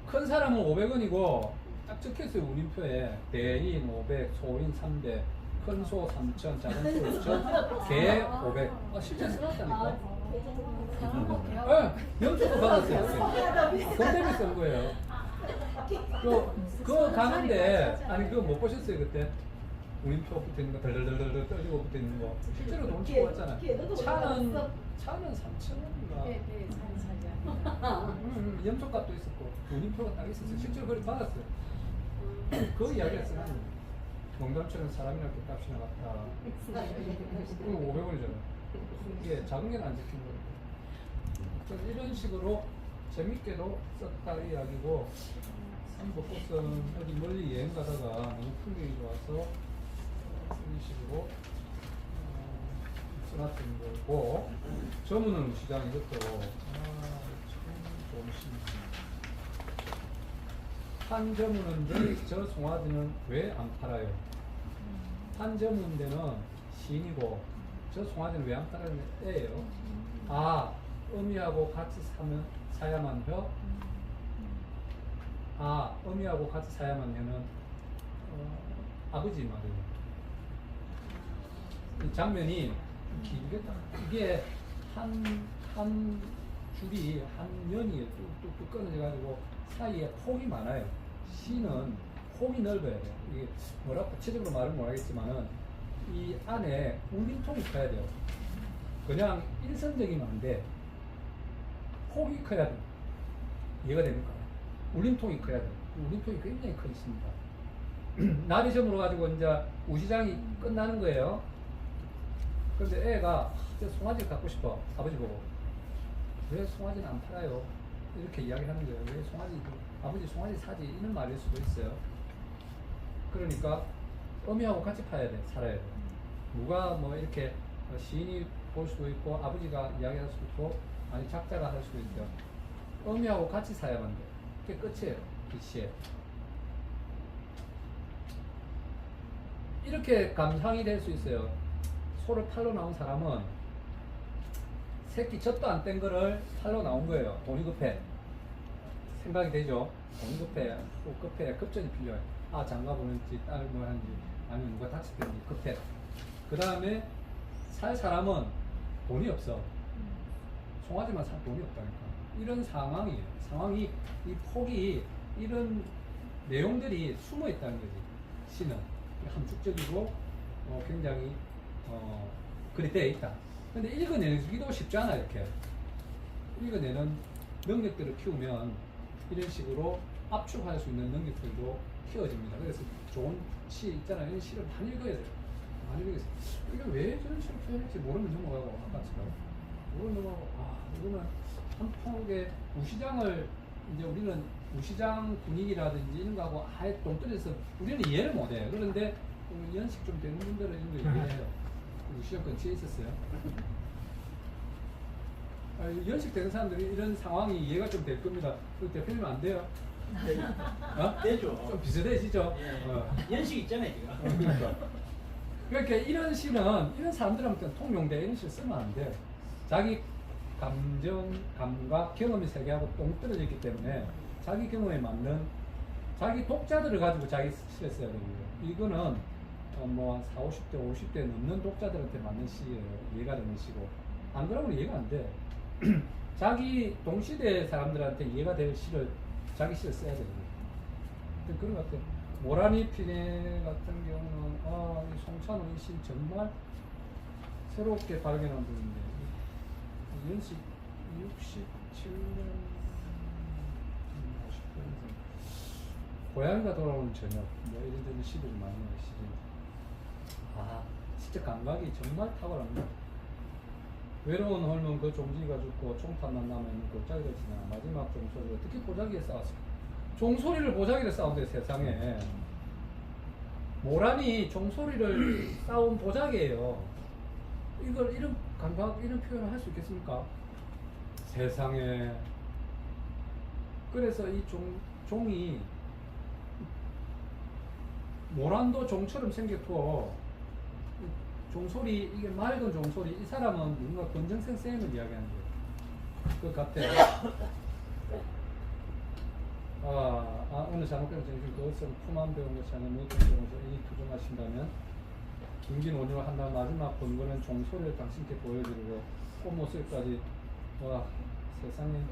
큰 사람은 500원이고, 딱 적혀있어요. 우림표에. 대인 500, 소인 300, 큰 소 3,000, 작은 소 2,000, 개 500. 실제 써놨다니까? 영주도 받았어요. 돈 때문에 쓴 거예요. 그거 가는데, 아니, 그거 못 보셨어요, 그때? 우림표 붙어 있는 거, 덜덜덜덜 떨리고 붙어 있는 거. 실제로 돈 주고 왔잖아요. 차는 3,000원인가? 염소값도 있었고, 우림표가 딱 있었어요. 실제로 그걸 받았어요. 그 이야기가 쓰는 농담처럼 사람이랑 값이 나갔다. 그럼 500원이잖아요. 이게 작은 게 안 지킨 거예요. 이런 식으로 재밌게도 썼다 이 이야기고, 삼복꽃은 어디 멀리 여행 가다가 너무 풍경이 좋아서 이런 식으로 써놨던 거고, 저문은 시장 이것도 참 좋은 시입니다. 한저문은데 저 송아지는 왜 안 팔아요? 한저문대는 시인이고 저 송아지는 왜 안 팔아요? 애예요. 어미하고 같이 사야만 혀? 어미하고 같이 사야만 혀는 아버지 말이에요. 이 장면이 길겠다. 이게 한 줄이 한 면이 뚝뚝뚝 끊어져 가지고 사이에 폭이 많아요. 시는 폭이 넓어야 돼요. 이게 뭐라고 구체적으로 말은 못하겠지만은 이 안에 울림통이 커야 돼요. 그냥 일선적이면 안 돼. 폭이 커야 돼. 이해가 됩니까? 울림통이 커야 돼. 울림통이 굉장히 커 있습니다. 날이 저물어 가지고 이제 우시장이 끝나는 거예요. 그런데 애가 송아지를 갖고 싶어. 아버지 보고. 왜 송아지는 안 팔아요? 이렇게 이야기하는 거예요. 왜 송아지, 아버지 송아지 사지? 이런 말일 수도 있어요. 그러니까 어미하고 같이 파야 돼. 살아야 돼. 누가 뭐 이렇게 시인이 볼 수도 있고 아버지가 이야기할 수도 있고 아니 작자가 할 수도 있죠. 어미하고 같이 사야만 돼. 그게 끝이에요. 이 시에. 이렇게 감상이 될 수 있어요. 소를 팔러 나온 사람은 새끼 젖도 안 뗀 거를 팔러 나온 거예요. 돈이 급해. 생각이 되죠? 돈이 급해. 꼭 급해. 급전이 필요해. 아, 장가 보는지, 딸 뭐 하는지, 아니면 누가 다쳤든지 급해. 그 다음에 살 사람은 돈이 없어. 송아지만 살 돈이 없다니까. 이런 상황이에요. 상황이, 이 폭이, 이런 내용들이 숨어 있다는 거지. 시는. 함축적이고, 굉장히, 그리 되어 있다. 근데 읽어내기도 쉽지 않아, 이렇게. 읽어내는 능력들을 키우면 이런 식으로 압축할 수 있는 능력들도 키워집니다. 그래서 좋은 시 있잖아요. 이런 시를 많이 읽어야 돼요. 많이 읽어야 돼요. 이게 왜 저런 식으로 표현했지 모르면 넘어가고, 아까처럼. 모르면 넘어가고, 이거는 한 폭의 우시장을, 이제 우리는 우시장 분위기라든지 이런 거하고 아예 똥떨어져서 우리는 이해를 못 해요. 그런데 연식 좀 되는 분들은 이런 거 이해해요. 우시장 근처에 있었어요. 연식 되는 사람들이 이런 상황이 이해가 좀 될 겁니다. 그 대표님 안 돼요? 되죠. 좀 비슷해지죠? 예. 연식 있잖아요, 지금. 그러니까. 그러니까 이런 시는 이런 사람들한테 통용돼. 이런 시를 쓰면 안 돼요. 자기 감정, 감각, 경험이 세계하고 똥떨어져 있기 때문에 자기 경험에 맞는 자기 독자들을 가지고 자기 시를 써야 됩니다. 이거는 뭐 40, 50대, 50대 넘는 독자들한테 맞는 시예요. 이해가 되는 시고. 안 그러면 이해가 안 돼. 자기 동시대 사람들한테 이해가 될 시를, 자기 시를 써야 되는 거예요. 그런 것 같아요. 모라니 피네 같은 경우는, 이 송찬호 이 시 정말 새롭게 발견한 분인데, 연식 67년, 50년, 고양이가 돌아오는 저녁, 뭐 이런 시들이 많이 나요, 시들. 진짜 감각이 정말 탁월합니다. 외로운 홀문 그 종지가 죽고 총탄만 남아있는 골짜기를 지나 마지막 종소리를 특히 보자기에 싸웠어요. 종소리를 보자기를 싸운대 세상에. 모란이 종소리를 싸운 보자기예요. 이걸 이런 감각, 이런 표현을 할 수 있겠습니까? 세상에. 그래서 이 종이 모란도 종처럼 생겼고 종소리, 이게 맑은 종소리, 이 사람은 뭔가 권정생생을 이야기하는 거예요. 그 같아요. 오늘 잘못된 정신 그것은 품안 배운 것이 아니라 무엇을 배운 것을 이 투정하신다면 김긴 온유를 한다면 마지막 본거는 종소리를 당신께 보여드리고 꽃모습까지. 세상에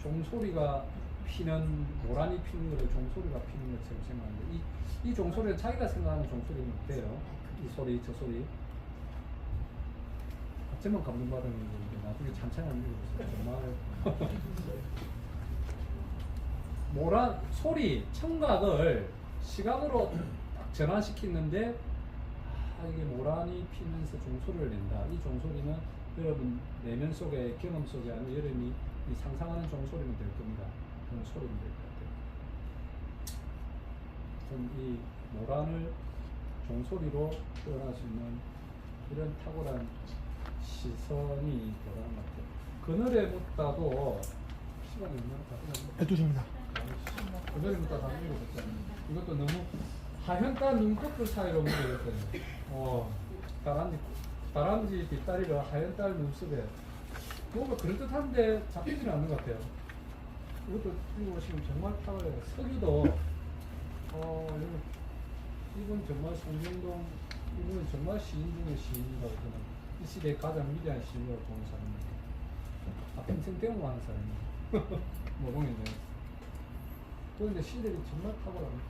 종소리가 피는, 모란이 피는 거를 종소리가 피는 것처럼 생각하는데 이 종소리는 자기가 생각하는 종소리는 어때요? 이 소리, 저 소리. 어쩌면 감동받는 건데 나중에 찬찬히 안 읽어보세요. 정말. 모란, 소리, 청각을 시각으로 딱 전환시키는데 이게 모란이 피면서 종소리를 낸다. 이 종소리는 여러분 내면 속에, 경험 속에 아니면 여러분이 상상하는 종소리는 될 겁니다. 그런 소리는 될 것 같아요. 좀 이 모란을 종소리로 표현할 수 있는 이런 탁월한 시선이 대단한 것 같아요. 그늘에 묻다도 시간이 얼마나 다 12시입니다. 그늘에 묻다 다 읽어봤잖아요. 이것도 너무 하현따 눈꺼풀 사이로 묻어있거든요. 다람쥐 뒷다리가 하현딸 눈썹에 뭔가 그럴듯한데 잡히지는 않는 것 같아요. 이것도 읽어보시면 정말 탁월해요. 서기도 이분 정말 송정동 이분은 정말 시인 중에 시인이라고 저는 이 시대의 가장 위대한 시인이라고 보는 사람입니다. 아, 평생 대응하는 사람이에요. 모공이네. 그런데 시들이 정말 탁월합니다.